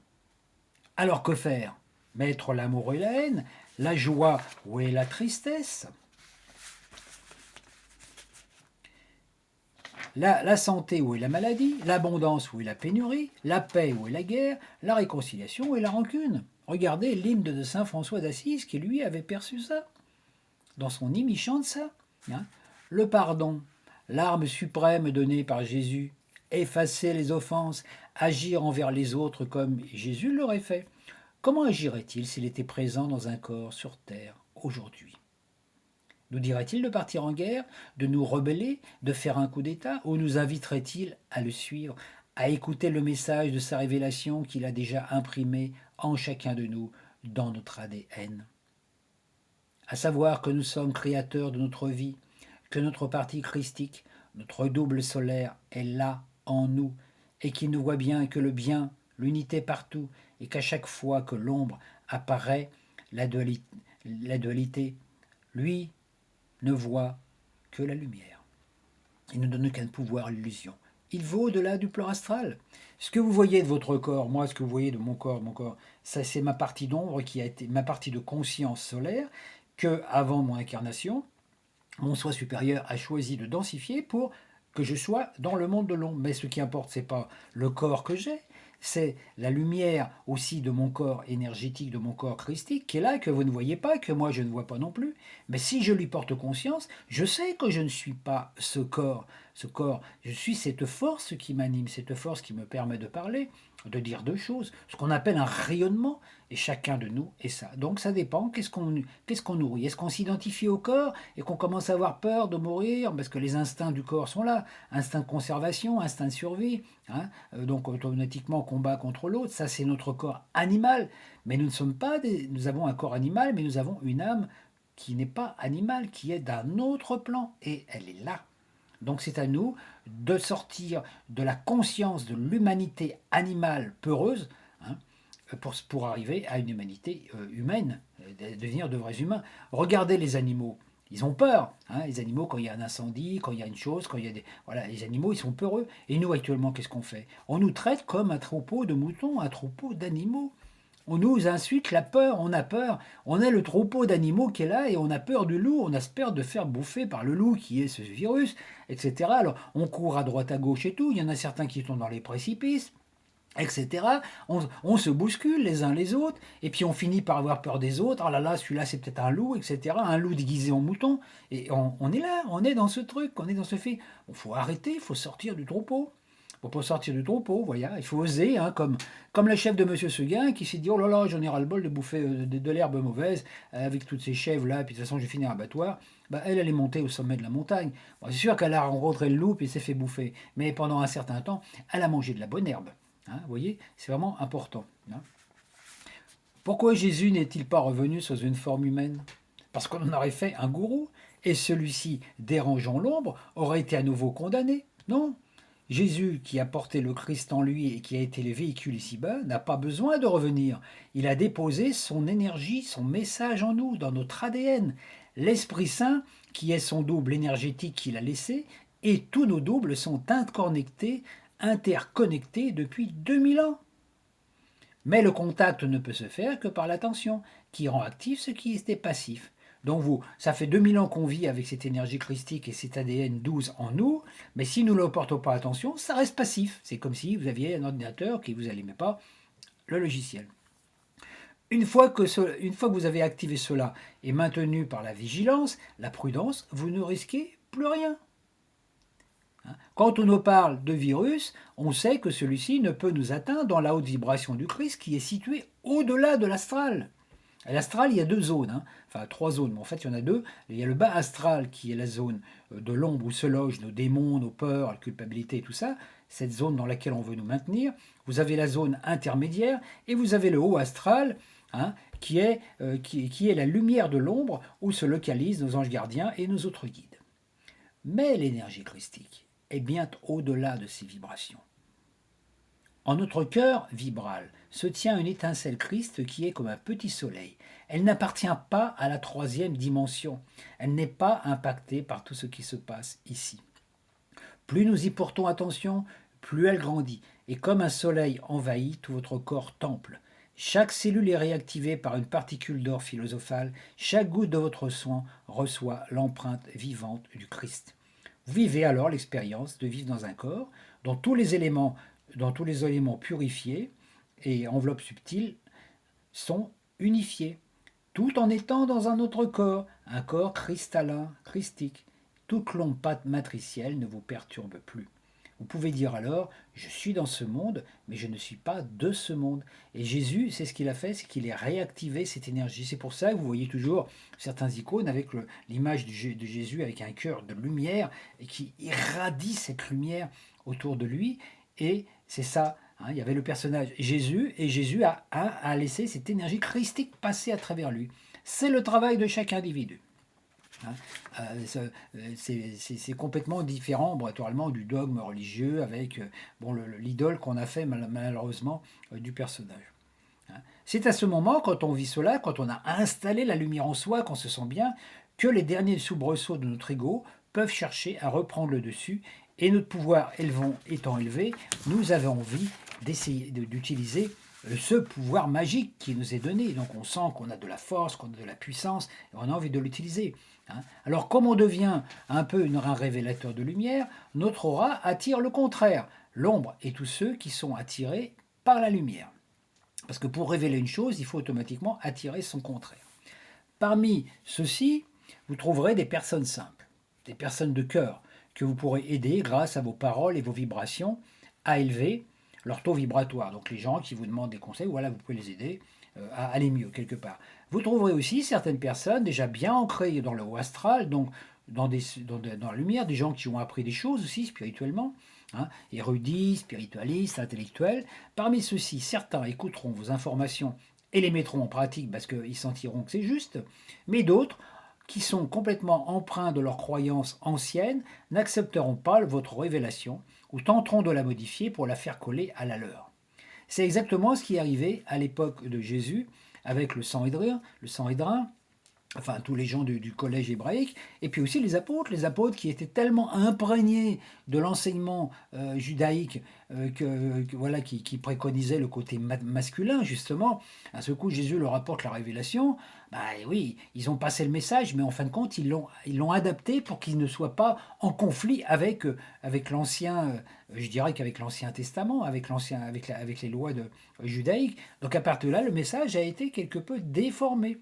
Alors que faire? Mettre l'amour et la haine, la joie où est la tristesse, la santé où est la maladie, l'abondance où est la pénurie, la paix où est la guerre, la réconciliation où est la rancune. Regardez l'hymne de Saint François d'Assise qui lui avait perçu ça. Dans son hymne, il chante ça. Hein. Le pardon, l'arme suprême donnée par Jésus, effacer les offenses, agir envers les autres comme Jésus l'aurait fait. Comment agirait-il s'il était présent dans un corps sur terre aujourd'hui? Nous dirait-il de partir en guerre, de nous rebeller, de faire un coup d'État, ou nous inviterait-il à le suivre, à écouter le message de sa révélation qu'il a déjà imprimé en chacun de nous dans notre ADN? À savoir que nous sommes créateurs de notre vie, que notre partie christique, notre double solaire est là en nous, et qu'il nous voit bien que le bien, l'unité partout, et qu'à chaque fois que l'ombre apparaît, la dualité, la dualité, lui ne voit que la lumière. Il ne donne qu'un pouvoir à l'illusion. Il vaut au-delà du plan astral. Ce que vous voyez de votre corps, moi, ce que vous voyez de mon corps, ça c'est ma partie d'ombre qui a été ma partie de conscience solaire que, avant mon incarnation, mon soi supérieur a choisi de densifier pour que je sois dans le monde de l'ombre. Mais ce qui importe, c'est pas le corps que j'ai, c'est la lumière aussi de mon corps énergétique, de mon corps christique, qui est là, que vous ne voyez pas, que moi je ne vois pas non plus. Mais si je lui porte conscience, je sais que je ne suis pas ce corps. Ce corps, je suis cette force qui m'anime, cette force qui me permet de parler, de dire deux choses, ce qu'on appelle un rayonnement, et chacun de nous est ça. Donc ça dépend, qu'est-ce qu'on nourrit? Est-ce qu'on s'identifie au corps et qu'on commence à avoir peur de mourir, parce que les instincts du corps sont là, instinct de conservation, instinct de survie, hein, donc automatiquement combat contre l'autre, ça c'est notre corps animal, mais nous ne sommes pas nous avons un corps animal, mais nous avons une âme qui n'est pas animale, qui est d'un autre plan, et elle est là. Donc c'est à nous de sortir de la conscience de l'humanité animale peureuse, hein, pour arriver à une humanité humaine, de devenir de vrais humains. Regardez les animaux. Ils ont peur, hein, les animaux, quand il y a un incendie, quand il y a une chose, quand il y a des... Voilà, les animaux, ils sont peureux. Et nous, actuellement, qu'est-ce qu'on fait? On nous traite comme un troupeau de moutons, un troupeau d'animaux. On nous insulte la peur, on a peur. On est le troupeau d'animaux qui est là et on a peur du loup, on a peur de faire bouffer par le loup qui est ce virus, etc. Alors on court à droite à gauche et tout, il y en a certains qui tombent dans les précipices, etc. On se bouscule les uns les autres, et puis on finit par avoir peur des autres. Ah là là, celui-là c'est peut-être un loup, etc. Un loup déguisé en mouton. Et on est là, on est dans ce truc, on est dans ce fait. Il faut arrêter, il faut sortir du troupeau. Pour sortir du troupeau, voilà, il faut oser, hein, comme la chèvre de Monsieur Seguin qui s'est dit oh là là, j'en ai ras-le-bol de bouffer de l'herbe mauvaise avec toutes ces chèvres là, puis de toute façon je vais finir à abattoir. Bah, elle est montée au sommet de la montagne. Bon, c'est sûr qu'elle a rencontré le loup et s'est fait bouffer, mais pendant un certain temps, elle a mangé de la bonne herbe. Hein, vous voyez, c'est vraiment important. Hein. Pourquoi Jésus n'est-il pas revenu sous une forme humaine? Parce qu'on en aurait fait un gourou, et celui-ci, dérangeant l'ombre, aurait été à nouveau condamné. Non, Jésus, qui a porté le Christ en lui et qui a été le véhicule ici-bas, n'a pas besoin de revenir. Il a déposé son énergie, son message en nous, dans notre ADN. L'Esprit Saint, qui est son double énergétique qu'il a laissé, et tous nos doubles sont interconnectés depuis 2000 ans. Mais le contact ne peut se faire que par l'attention, qui rend actif ce qui était passif. Donc vous, ça fait 2000 ans qu'on vit avec cette énergie christique et cet ADN 12 en nous, mais si nous ne portons pas attention, ça reste passif. C'est comme si vous aviez un ordinateur qui vous allumait pas le logiciel. Une fois que vous avez activé cela et maintenu par la vigilance, la prudence, vous ne risquez plus rien. Quand on nous parle de virus, on sait que celui-ci ne peut nous atteindre dans la haute vibration du Christ qui est située au-delà de l'astral. À l'astral, il y a deux zones, hein. Enfin 3 zones, mais en fait il y en a deux. Il y a le bas astral qui est la zone de l'ombre où se logent nos démons, nos peurs, la culpabilité et tout ça, cette zone dans laquelle on veut nous maintenir. Vous avez la zone intermédiaire et vous avez le haut astral, hein, qui est la lumière de l'ombre où se localisent nos anges gardiens et nos autres guides. Mais l'énergie christique est bien au-delà de ces vibrations. En notre cœur vibral se tient une étincelle Christ qui est comme un petit soleil. Elle n'appartient pas à la 3e dimension. Elle n'est pas impactée par tout ce qui se passe ici. Plus nous y portons attention, plus elle grandit. Et comme un soleil envahit tout votre corps temple. Chaque cellule est réactivée par une particule d'or philosophale. Chaque goutte de votre sang reçoit l'empreinte vivante du Christ. Vous vivez alors l'expérience de vivre dans un corps dont tous les éléments purifiés et enveloppes subtiles sont unifiés, tout en étant dans un autre corps, un corps cristallin, christique. Toute l'onde matricielle ne vous perturbe plus. Vous pouvez dire alors, je suis dans ce monde, mais je ne suis pas de ce monde. Et Jésus, c'est ce qu'il a fait, c'est qu'il a réactivé cette énergie. C'est pour ça que vous voyez toujours certains icônes avec l'image de Jésus avec un cœur de lumière et qui irradie cette lumière autour de lui. Et c'est ça, hein, il y avait le personnage Jésus, et Jésus a laissé cette énergie christique passer à travers lui. C'est le travail de chaque individu. Hein. C'est complètement différent, naturellement, du dogme religieux avec bon, l'idole qu'on a fait malheureusement du personnage. Hein. C'est à ce moment, quand on vit cela, quand on a installé la lumière en soi, qu'on se sent bien, que les derniers soubresauts de notre ego peuvent chercher à reprendre le dessus, et notre pouvoir étant élevé, nous avons envie d'essayer d'utiliser ce pouvoir magique qui nous est donné. Donc on sent qu'on a de la force, qu'on a de la puissance, et on a envie de l'utiliser. Hein. Alors comme on devient un peu un révélateur de lumière, notre aura attire le contraire, l'ombre et tous ceux qui sont attirés par la lumière. Parce que pour révéler une chose, il faut automatiquement attirer son contraire. Parmi ceux-ci, vous trouverez des personnes simples, des personnes de cœur, que vous pourrez aider grâce à vos paroles et vos vibrations à élever leur taux vibratoire. Donc les gens qui vous demandent des conseils, voilà, vous pouvez les aider à aller mieux quelque part. Vous trouverez aussi certaines personnes déjà bien ancrées dans le haut astral, donc dans la lumière, des gens qui ont appris des choses aussi spirituellement, hein, érudits, spiritualistes, intellectuels. Parmi ceux-ci, certains écouteront vos informations et les mettront en pratique parce qu'ils sentiront que c'est juste, mais d'autres qui sont complètement empreints de leurs croyances anciennes n'accepteront pas votre révélation ou tenteront de la modifier pour la faire coller à la leur. C'est exactement ce qui est arrivé à l'époque de Jésus avec le Sanhédrin, enfin tous les gens du collège hébraïque, et puis aussi les apôtres qui étaient tellement imprégnés de l'enseignement judaïque voilà, qui préconisait le côté masculin justement. À ce coup, Jésus leur apporte la révélation. Bah oui, ils ont passé le message, mais en fin de compte, ils l'ont adapté pour qu'il ne soit pas en conflit avec l'ancien, je dirais qu'avec l'Ancien Testament, avec les lois judaïques. Donc à partir de là, le message a été quelque peu déformé.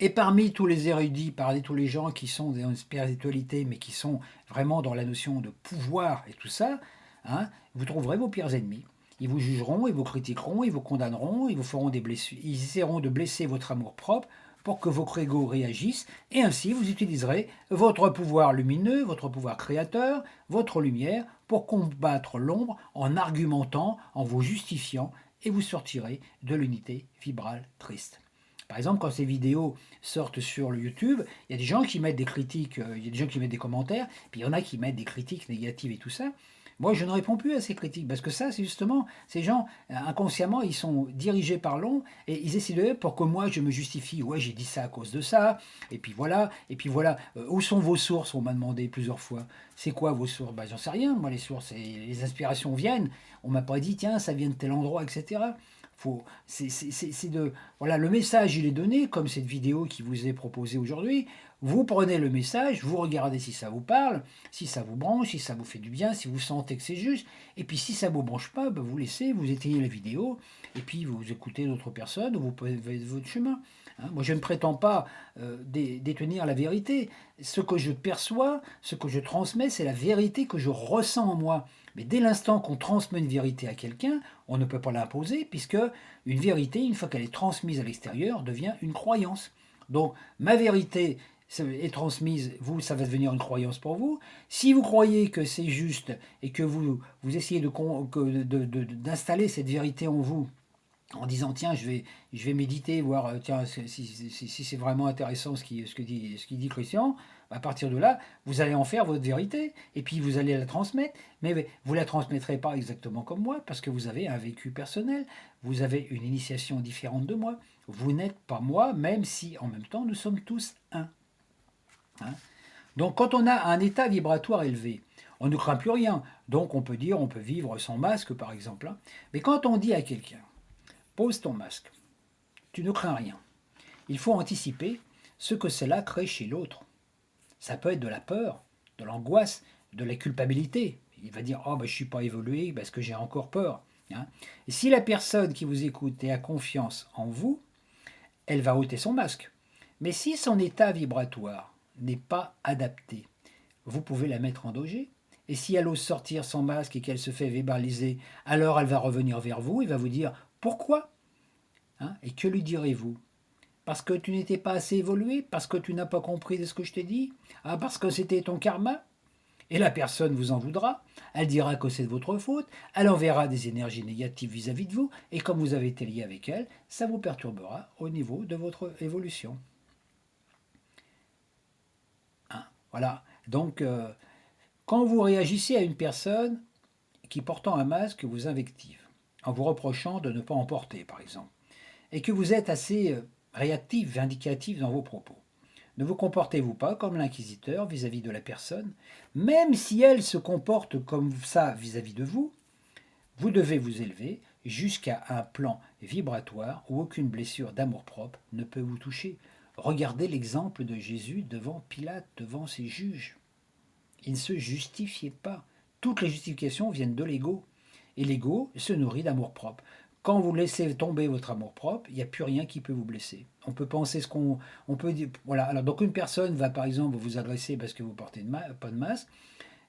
Et parmi tous les érudits, parmi tous les gens qui sont dans une spiritualité, mais qui sont vraiment dans la notion de pouvoir et tout ça, hein, vous trouverez vos pires ennemis. Ils vous jugeront, ils vous critiqueront, ils vous condamneront, ils vous feront des blessures, ils essaieront de blesser votre amour-propre pour que votre ego réagisse, et ainsi vous utiliserez votre pouvoir lumineux, votre pouvoir créateur, votre lumière, pour combattre l'ombre en argumentant, en vous justifiant, et vous sortirez de l'unité vibrale triste. Par exemple, quand ces vidéos sortent sur le YouTube, il y a des gens qui mettent des critiques, il y a des gens qui mettent des commentaires, puis il y en a qui mettent des critiques négatives et tout ça. Moi, je ne réponds plus à ces critiques, parce que ça, c'est justement, ces gens, inconsciemment, ils sont dirigés par l'ombre, et ils essaient de pour que moi, je me justifie. Ouais, j'ai dit ça à cause de ça, et puis voilà, où sont vos sources? On m'a demandé plusieurs fois. C'est quoi vos sources? Bah, j'en sais rien, moi, les sources, les inspirations viennent. On m'a pas dit, tiens, ça vient de tel endroit, etc. Voilà, le message il est donné, comme cette vidéo qui vous est proposée aujourd'hui. Vous prenez le message, vous regardez si ça vous parle, si ça vous branche, si ça vous fait du bien, si vous sentez que c'est juste. Et puis si ça ne vous branche pas, ben vous laissez, vous éteignez la vidéo, et puis vous écoutez d'autres personnes, ou vous prenez votre chemin. Hein, moi, je ne prétends pas détenir la vérité. Ce que je perçois, ce que je transmets, c'est la vérité que je ressens en moi. Mais dès l'instant qu'on transmet une vérité à quelqu'un, on ne peut pas l'imposer, puisque une vérité, une fois qu'elle est transmise à l'extérieur, devient une croyance. Donc, ma vérité est transmise, vous, ça va devenir une croyance pour vous. Si vous croyez que c'est juste et que vous essayez d'installer cette vérité en vous, en disant tiens je vais méditer voir tiens si c'est vraiment intéressant ce qu'il dit Christian, à partir de là vous allez en faire votre vérité et puis vous allez la transmettre, mais vous la transmettrez pas exactement comme moi parce que vous avez un vécu personnel, vous avez une initiation différente de moi, vous n'êtes pas moi même si en même temps nous sommes tous un. Hein. Donc quand on a un état vibratoire élevé, on ne craint plus rien, donc on peut vivre sans masque par exemple, hein. Mais quand on dit à quelqu'un pose ton masque. Tu ne crains rien. Il faut anticiper ce que cela crée chez l'autre. Ça peut être de la peur, de l'angoisse, de la culpabilité. Il va dire oh, ben, je ne suis pas évolué parce que j'ai encore peur. Hein. Et si la personne qui vous écoute a confiance en vous, elle va ôter son masque. Mais si son état vibratoire n'est pas adapté, vous pouvez la mettre en danger Et si elle ose sortir sans masque et qu'elle se fait verbaliser, alors elle va revenir vers vous et va vous dire pourquoi, hein. Et que lui direz-vous? Parce que tu n'étais pas assez évolué? Parce que tu n'as pas compris de ce que je t'ai dit? Ah, parce que c'était ton karma? Et la personne vous en voudra, elle dira que c'est de votre faute, elle enverra des énergies négatives vis-à-vis de vous, et comme vous avez été lié avec elle, ça vous perturbera au niveau de votre évolution. Hein, voilà. Donc, quand vous réagissez à une personne qui, portant un masque, vous invective, en vous reprochant de ne pas en porter, par exemple, et que vous êtes assez réactif, vindicatif dans vos propos, ne vous comportez-vous pas comme l'inquisiteur vis-à-vis de la personne, même si elle se comporte comme ça vis-à-vis de vous? Vous devez vous élever jusqu'à un plan vibratoire où aucune blessure d'amour-propre ne peut vous toucher. Regardez l'exemple de Jésus devant Pilate, devant ses juges. Il ne se justifiait pas. Toutes les justifications viennent de l'ego. Et l'ego se nourrit d'amour-propre. Quand vous laissez tomber votre amour-propre, il n'y a plus rien qui peut vous blesser. On peut penser ce qu'on... On peut dire, voilà. Alors, donc une personne va par exemple vous adresser parce que vous portez pas de masque,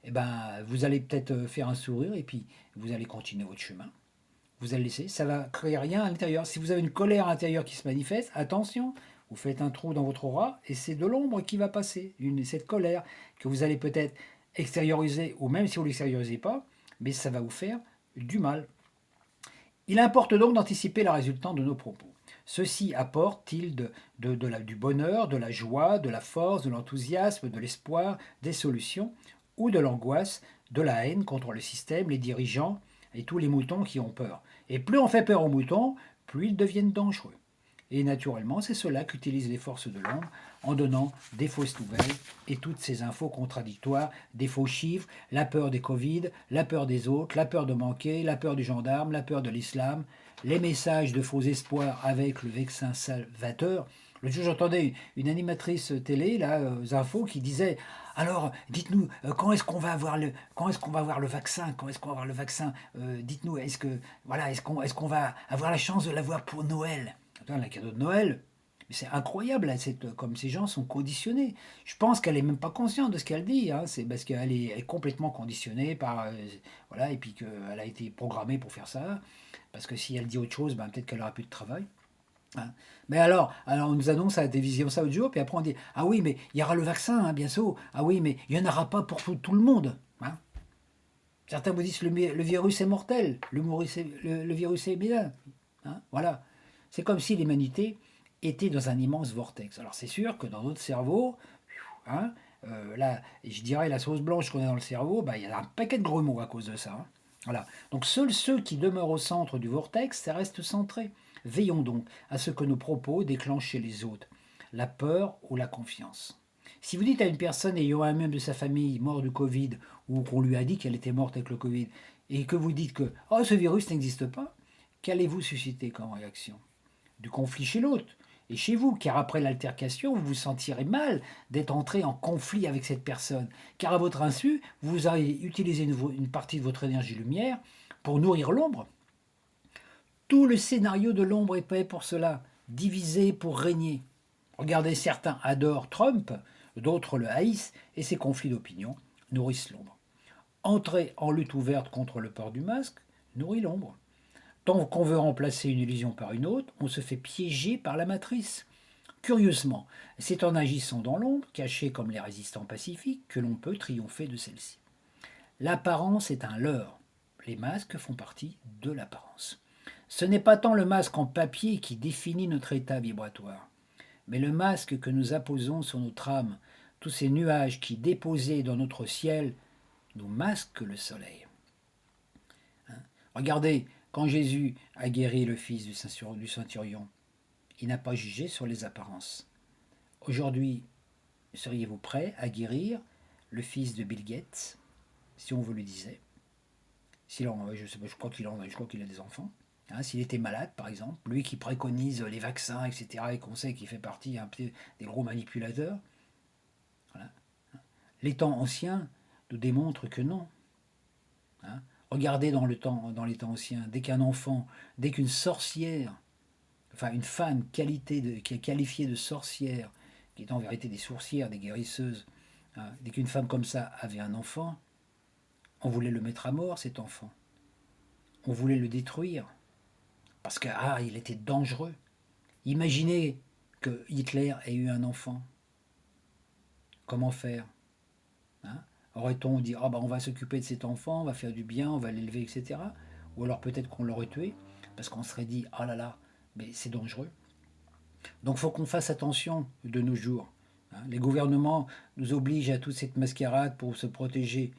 eh ben, vous allez peut-être faire un sourire et puis vous allez continuer votre chemin. Vous allez laisser, ça va créer rien à l'intérieur. Si vous avez une colère intérieure qui se manifeste, attention, vous faites un trou dans votre aura et c'est de l'ombre qui va passer. Cette colère que vous allez peut-être extérioriser, ou même si vous ne l'extériorisez pas, mais ça va vous faire du mal. Il importe donc d'anticiper la résultante de nos propos. Ceci apporte-t-il du bonheur, de la joie, de la force, de l'enthousiasme, de l'espoir, des solutions, ou de l'angoisse, de la haine contre le système, les dirigeants et tous les moutons qui ont peur? Et plus on fait peur aux moutons, plus ils deviennent dangereux. Et naturellement, c'est cela qu'utilisent les forces de l'ombre en donnant des fausses nouvelles et toutes ces infos contradictoires, des faux chiffres, la peur des Covid, la peur des autres, la peur de manquer, la peur du gendarme, la peur de l'islam, les messages de faux espoirs avec le vexin salvateur. Le jour, j'entendais une animatrice télé, là, aux infos, qui disait alors, dites-nous, quand est-ce qu'on va avoir le vaccin? Quand est-ce qu'on va avoir le vaccin? Dites-nous, est-ce qu'on va avoir la chance de l'avoir pour Noël? Attends, la cadeau de Noël, mais c'est incroyable, là, comme ces gens sont conditionnés. Je pense qu'elle est même pas consciente de ce qu'elle dit, hein, c'est parce qu'elle est complètement conditionnée par, voilà, et puis qu'elle a été programmée pour faire ça. Parce que si elle dit autre chose, ben, peut-être qu'elle aura plus de travail. Hein. Mais alors on nous annonce à la télévision ça l'autre jour, puis après on dit ah oui, mais il y aura le vaccin, hein, bien sûr. Ah oui, mais il n'y en aura pas pour tout le monde. Hein. Certains vous disent que le virus est mortel, le virus est bien. Hein, voilà. C'est comme si l'humanité était dans un immense vortex. Alors c'est sûr que dans notre cerveau, hein, là, je dirais la sauce blanche qu'on a dans le cerveau, bah, il y a un paquet de grumeaux à cause de ça. Hein. Voilà. Donc seuls ceux qui demeurent au centre du vortex, ça reste centré. Veillons donc à ce que nos propos déclenchent chez les autres la peur ou la confiance. Si vous dites à une personne ayant un membre de sa famille mort du Covid, ou qu'on lui a dit qu'elle était morte avec le Covid, et que vous dites que oh, ce virus n'existe pas, qu'allez-vous susciter comme réaction? Du conflit chez l'autre et chez vous, car après l'altercation, vous vous sentirez mal d'être entré en conflit avec cette personne, car à votre insu, vous avez utilisé une partie de votre énergie lumière pour nourrir l'ombre. Tout le scénario de l'ombre est fait pour cela, diviser pour régner. Regardez, certains adorent Trump, d'autres le haïssent, et ces conflits d'opinion nourrissent l'ombre. Entrer en lutte ouverte contre le port du masque nourrit l'ombre. Tant qu'on veut remplacer une illusion par une autre, on se fait piéger par la matrice. Curieusement, c'est en agissant dans l'ombre, caché comme les résistants pacifiques, que l'on peut triompher de celle-ci. L'apparence est un leurre. Les masques font partie de l'apparence. Ce n'est pas tant le masque en papier qui définit notre état vibratoire, mais le masque que nous apposons sur notre âme, tous ces nuages qui, déposés dans notre ciel, nous masquent le soleil. Hein. Regardez, quand Jésus a guéri le fils du centurion, il n'a pas jugé sur les apparences. Aujourd'hui, seriez-vous prêt à guérir le fils de Bill Gates, si on vous le disait? Je sais pas, je crois qu'il a des enfants. Hein, s'il était malade, par exemple, lui qui préconise les vaccins, etc., et qu'on sait qu'il fait partie des gros manipulateurs. Voilà. Les temps anciens nous démontrent que non. Hein. Regardez dans les temps anciens, dès qu'un enfant, dès qu'une sorcière, enfin une femme qui est qualifiée de sorcière, qui est en vérité des sourcières, des guérisseuses, hein, dès qu'une femme comme ça avait un enfant, On voulait le mettre à mort, cet enfant. On voulait le détruire. Parce que, il était dangereux. Imaginez que Hitler ait eu un enfant. Comment faire, hein? Aurait-on dit, on va s'occuper de cet enfant, on va faire du bien, on va l'élever, etc. Ou alors peut-être qu'on l'aurait tué, parce qu'on serait dit, ah là là, mais c'est dangereux. Donc il faut qu'on fasse attention de nos jours, hein. Les gouvernements nous obligent à toute cette mascarade pour se protéger,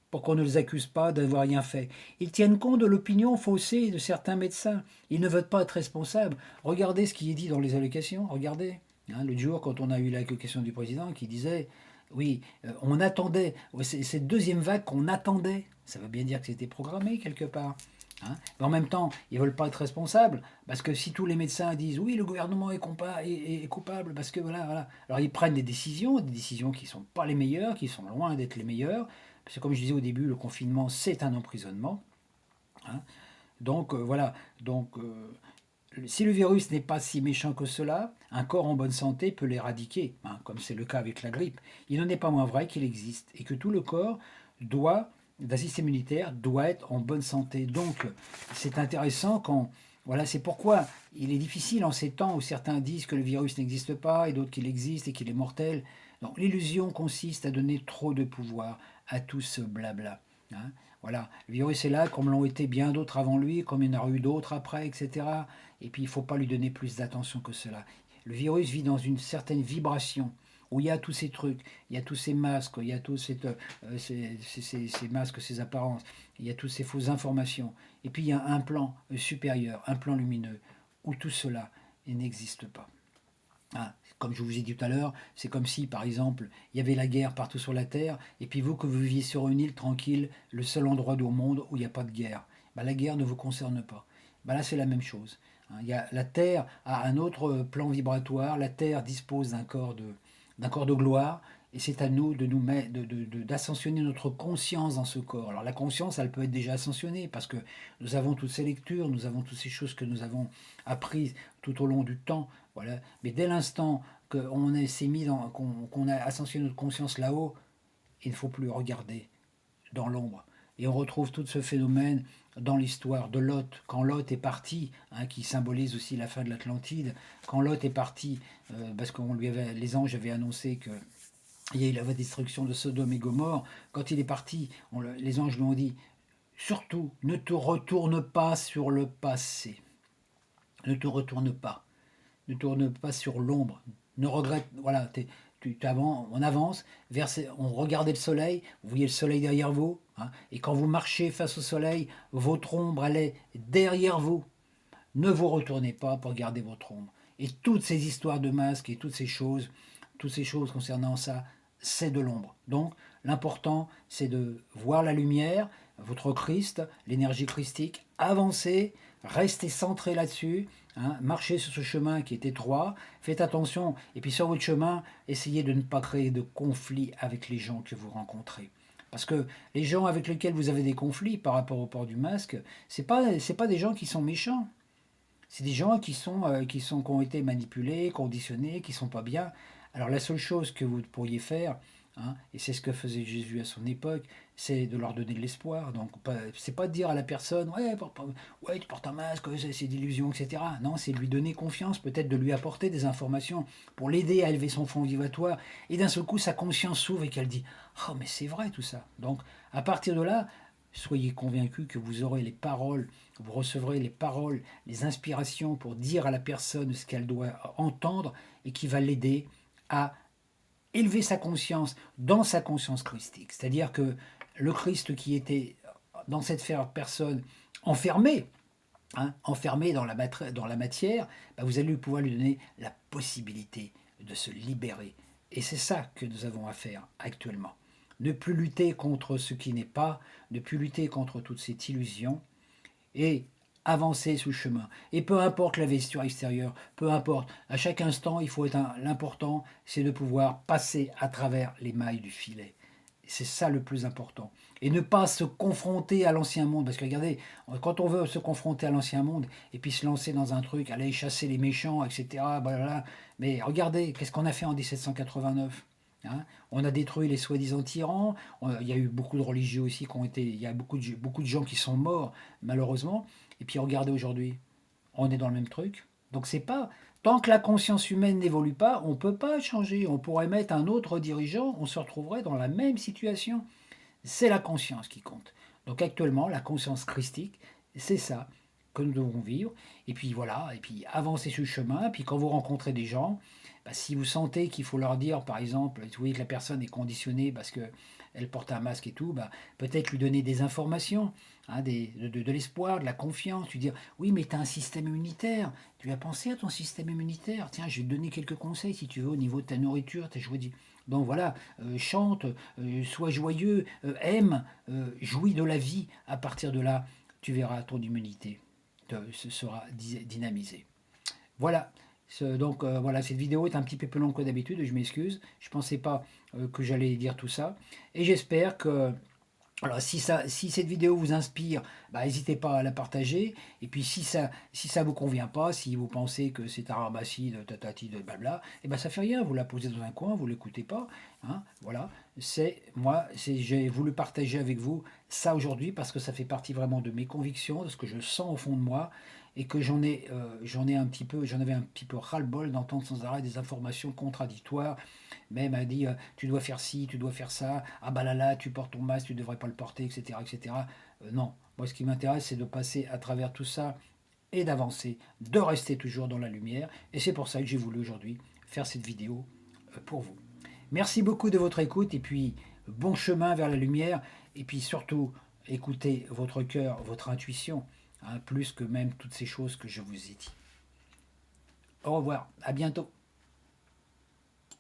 pour qu'on ne les accuse pas d'avoir rien fait. Ils tiennent compte de l'opinion faussée de certains médecins. Ils ne veulent pas être responsables. Regardez ce qui est dit dans les allocations, regardez. Hein, l'autre jour, quand on a eu l'allocation du président qui disait, oui, on attendait, c'est cette deuxième vague qu'on attendait. Ça veut bien dire que c'était programmé quelque part. Hein. Mais en même temps, ils ne veulent pas être responsables, parce que si tous les médecins disent oui, le gouvernement est coupable, parce que voilà, voilà. Alors ils prennent des décisions qui ne sont pas les meilleures, qui sont loin d'être les meilleures, parce que comme je disais au début, le confinement, c'est un emprisonnement. Hein. Donc voilà, donc si le virus n'est pas si méchant que cela, un corps en bonne santé peut l'éradiquer, hein, comme c'est le cas avec la grippe. Il n'en est pas moins vrai qu'il existe et que tout le corps d'un système immunitaire doit être en bonne santé. Donc c'est intéressant quand... Voilà, c'est pourquoi il est difficile en ces temps où certains disent que le virus n'existe pas et d'autres qu'il existe et qu'il est mortel. Donc l'illusion consiste à donner trop de pouvoir à tout ce blabla. Hein. Voilà, le virus est là comme l'ont été bien d'autres avant lui, comme il y en aura eu d'autres après, etc. Et puis il ne faut pas lui donner plus d'attention que cela. Le virus vit dans une certaine vibration où il y a tous ces trucs, il y a tous ces masques, il y a tous ces masques, ces apparences, il y a toutes ces fausses informations. Et puis il y a un plan supérieur, un plan lumineux, où tout cela n'existe pas. Hein, comme je vous ai dit tout à l'heure, c'est comme si, par exemple, il y avait la guerre partout sur la Terre, et puis vous, que vous viviez sur une île tranquille, le seul endroit au monde où il n'y a pas de guerre. La guerre ne vous concerne pas. Là, c'est la même chose. Hein, la Terre a un autre plan vibratoire, la Terre dispose d'un corps de gloire, et c'est à nous d'ascensionner notre conscience dans ce corps. Alors la conscience, elle peut être déjà ascensionnée, parce que nous avons toutes ces lectures, nous avons toutes ces choses que nous avons apprises tout au long du temps. Voilà. Mais dès l'instant qu'on a ascensionné notre conscience là-haut, il ne faut plus regarder dans l'ombre. Et on retrouve tout ce phénomène dans l'histoire de Lot. Quand Lot est parti, hein, qui symbolise aussi la fin de l'Atlantide, quand Lot est parti, parce que les anges avaient annoncé que il y a eu la destruction de Sodome et Gomorre, quand il est parti, les anges lui ont dit, surtout, ne te retourne pas sur le passé. Ne te retourne pas. Ne tourne pas sur l'ombre. Ne regrette, voilà, on avance, on regardait le soleil, vous voyez le soleil derrière vous, hein, et quand vous marchez face au soleil, votre ombre, elle est derrière vous. Ne vous retournez pas pour garder votre ombre. Et toutes ces histoires de masques et toutes ces choses concernant ça, c'est de l'ombre. Donc, l'important, c'est de voir la lumière, votre Christ, l'énergie christique, avancer, rester centré là-dessus, hein, marchez sur ce chemin qui est étroit, faites attention, et puis sur votre chemin, essayez de ne pas créer de conflits avec les gens que vous rencontrez. Parce que les gens avec lesquels vous avez des conflits par rapport au port du masque, c'est pas des gens qui sont méchants. C'est des gens qui ont été manipulés, conditionnés, qui sont pas bien. Alors la seule chose que vous pourriez faire, hein, et c'est ce que faisait Jésus à son époque, c'est de leur donner de l'espoir. Donc c'est pas de dire à la personne, ouais, tu portes un masque, ouais, c'est d'illusion, etc. Non, c'est de lui donner confiance, peut-être de lui apporter des informations pour l'aider à élever son fond vibratoire. Et d'un seul coup, sa conscience s'ouvre et qu'elle dit, oh mais c'est vrai tout ça. Donc à partir de là, soyez convaincus que vous aurez les paroles, vous recevrez les paroles, les inspirations pour dire à la personne ce qu'elle doit entendre et qui va l'aider à élever sa conscience dans sa conscience christique. C'est-à-dire que le Christ qui était dans cette personne enfermée, hein, enfermé dans la matière, vous allez pouvoir lui donner la possibilité de se libérer. Et c'est ça que nous avons à faire actuellement. Ne plus lutter contre ce qui n'est pas, ne plus lutter contre toute cette illusion, et avancer sous le chemin. Et peu importe la vesture extérieure, peu importe, à chaque instant, l'important, c'est de pouvoir passer à travers les mailles du filet. C'est ça le plus important. Et ne pas se confronter à l'ancien monde. Parce que regardez, quand on veut se confronter à l'ancien monde, et puis se lancer dans un truc, aller chasser les méchants, etc., blablabla, mais regardez, qu'est-ce qu'on a fait en 1789 ? hein. On a détruit les soi-disant tyrans. Il y a eu beaucoup de religieux aussi qui ont été. Il y a beaucoup de gens qui sont morts, malheureusement. Et puis regardez aujourd'hui, on est dans le même truc. Donc c'est pas. Tant que la conscience humaine n'évolue pas, on ne peut pas changer. On pourrait mettre un autre dirigeant, on se retrouverait dans la même situation. C'est la conscience qui compte. Donc actuellement, la conscience christique, c'est ça que nous devons vivre. Et puis voilà, et puis avancer sur le chemin. Puis quand vous rencontrez des gens, bah, si vous sentez qu'il faut leur dire, par exemple, vous voyez que la personne est conditionnée parce qu'elle porte un masque et tout, bah, peut-être lui donner des informations, hein, de l'espoir, de la confiance, lui dire, oui, mais tu as un système immunitaire, tu as pensé à ton système immunitaire, tiens, je vais te donner quelques conseils si tu veux au niveau de ta nourriture, tes choix. Donc voilà, chante, sois joyeux, aime, jouis de la vie. À partir de là, tu verras ton immunité se sera dynamisée. Voilà. Donc voilà, cette vidéo est un petit peu plus longue que d'habitude, je m'excuse. Je ne pensais pas que j'allais dire tout ça. Et j'espère que alors, si cette vidéo vous inspire, bah, n'hésitez pas à la partager. Et puis, si ça vous convient pas, si vous pensez que c'est un ramassis de tatati, de blabla, et ben ça fait rien. Vous la posez dans un coin, vous l'écoutez pas. Hein, voilà. J'ai voulu partager avec vous ça aujourd'hui parce que ça fait partie vraiment de mes convictions, de ce que je sens au fond de moi et que j'en avais un petit peu ras-le-bol d'entendre sans arrêt des informations contradictoires. Même a dit tu dois faire ci, tu dois faire ça, ah bah là tu portes ton masque, tu ne devrais pas le porter, etc. etc. Non, moi ce qui m'intéresse c'est de passer à travers tout ça et d'avancer, de rester toujours dans la lumière. Et c'est pour ça que j'ai voulu aujourd'hui faire cette vidéo pour vous. Merci beaucoup de votre écoute et puis bon chemin vers la lumière. Et puis surtout, écoutez votre cœur, votre intuition, hein, plus que même toutes ces choses que je vous ai dit. Au revoir, à bientôt.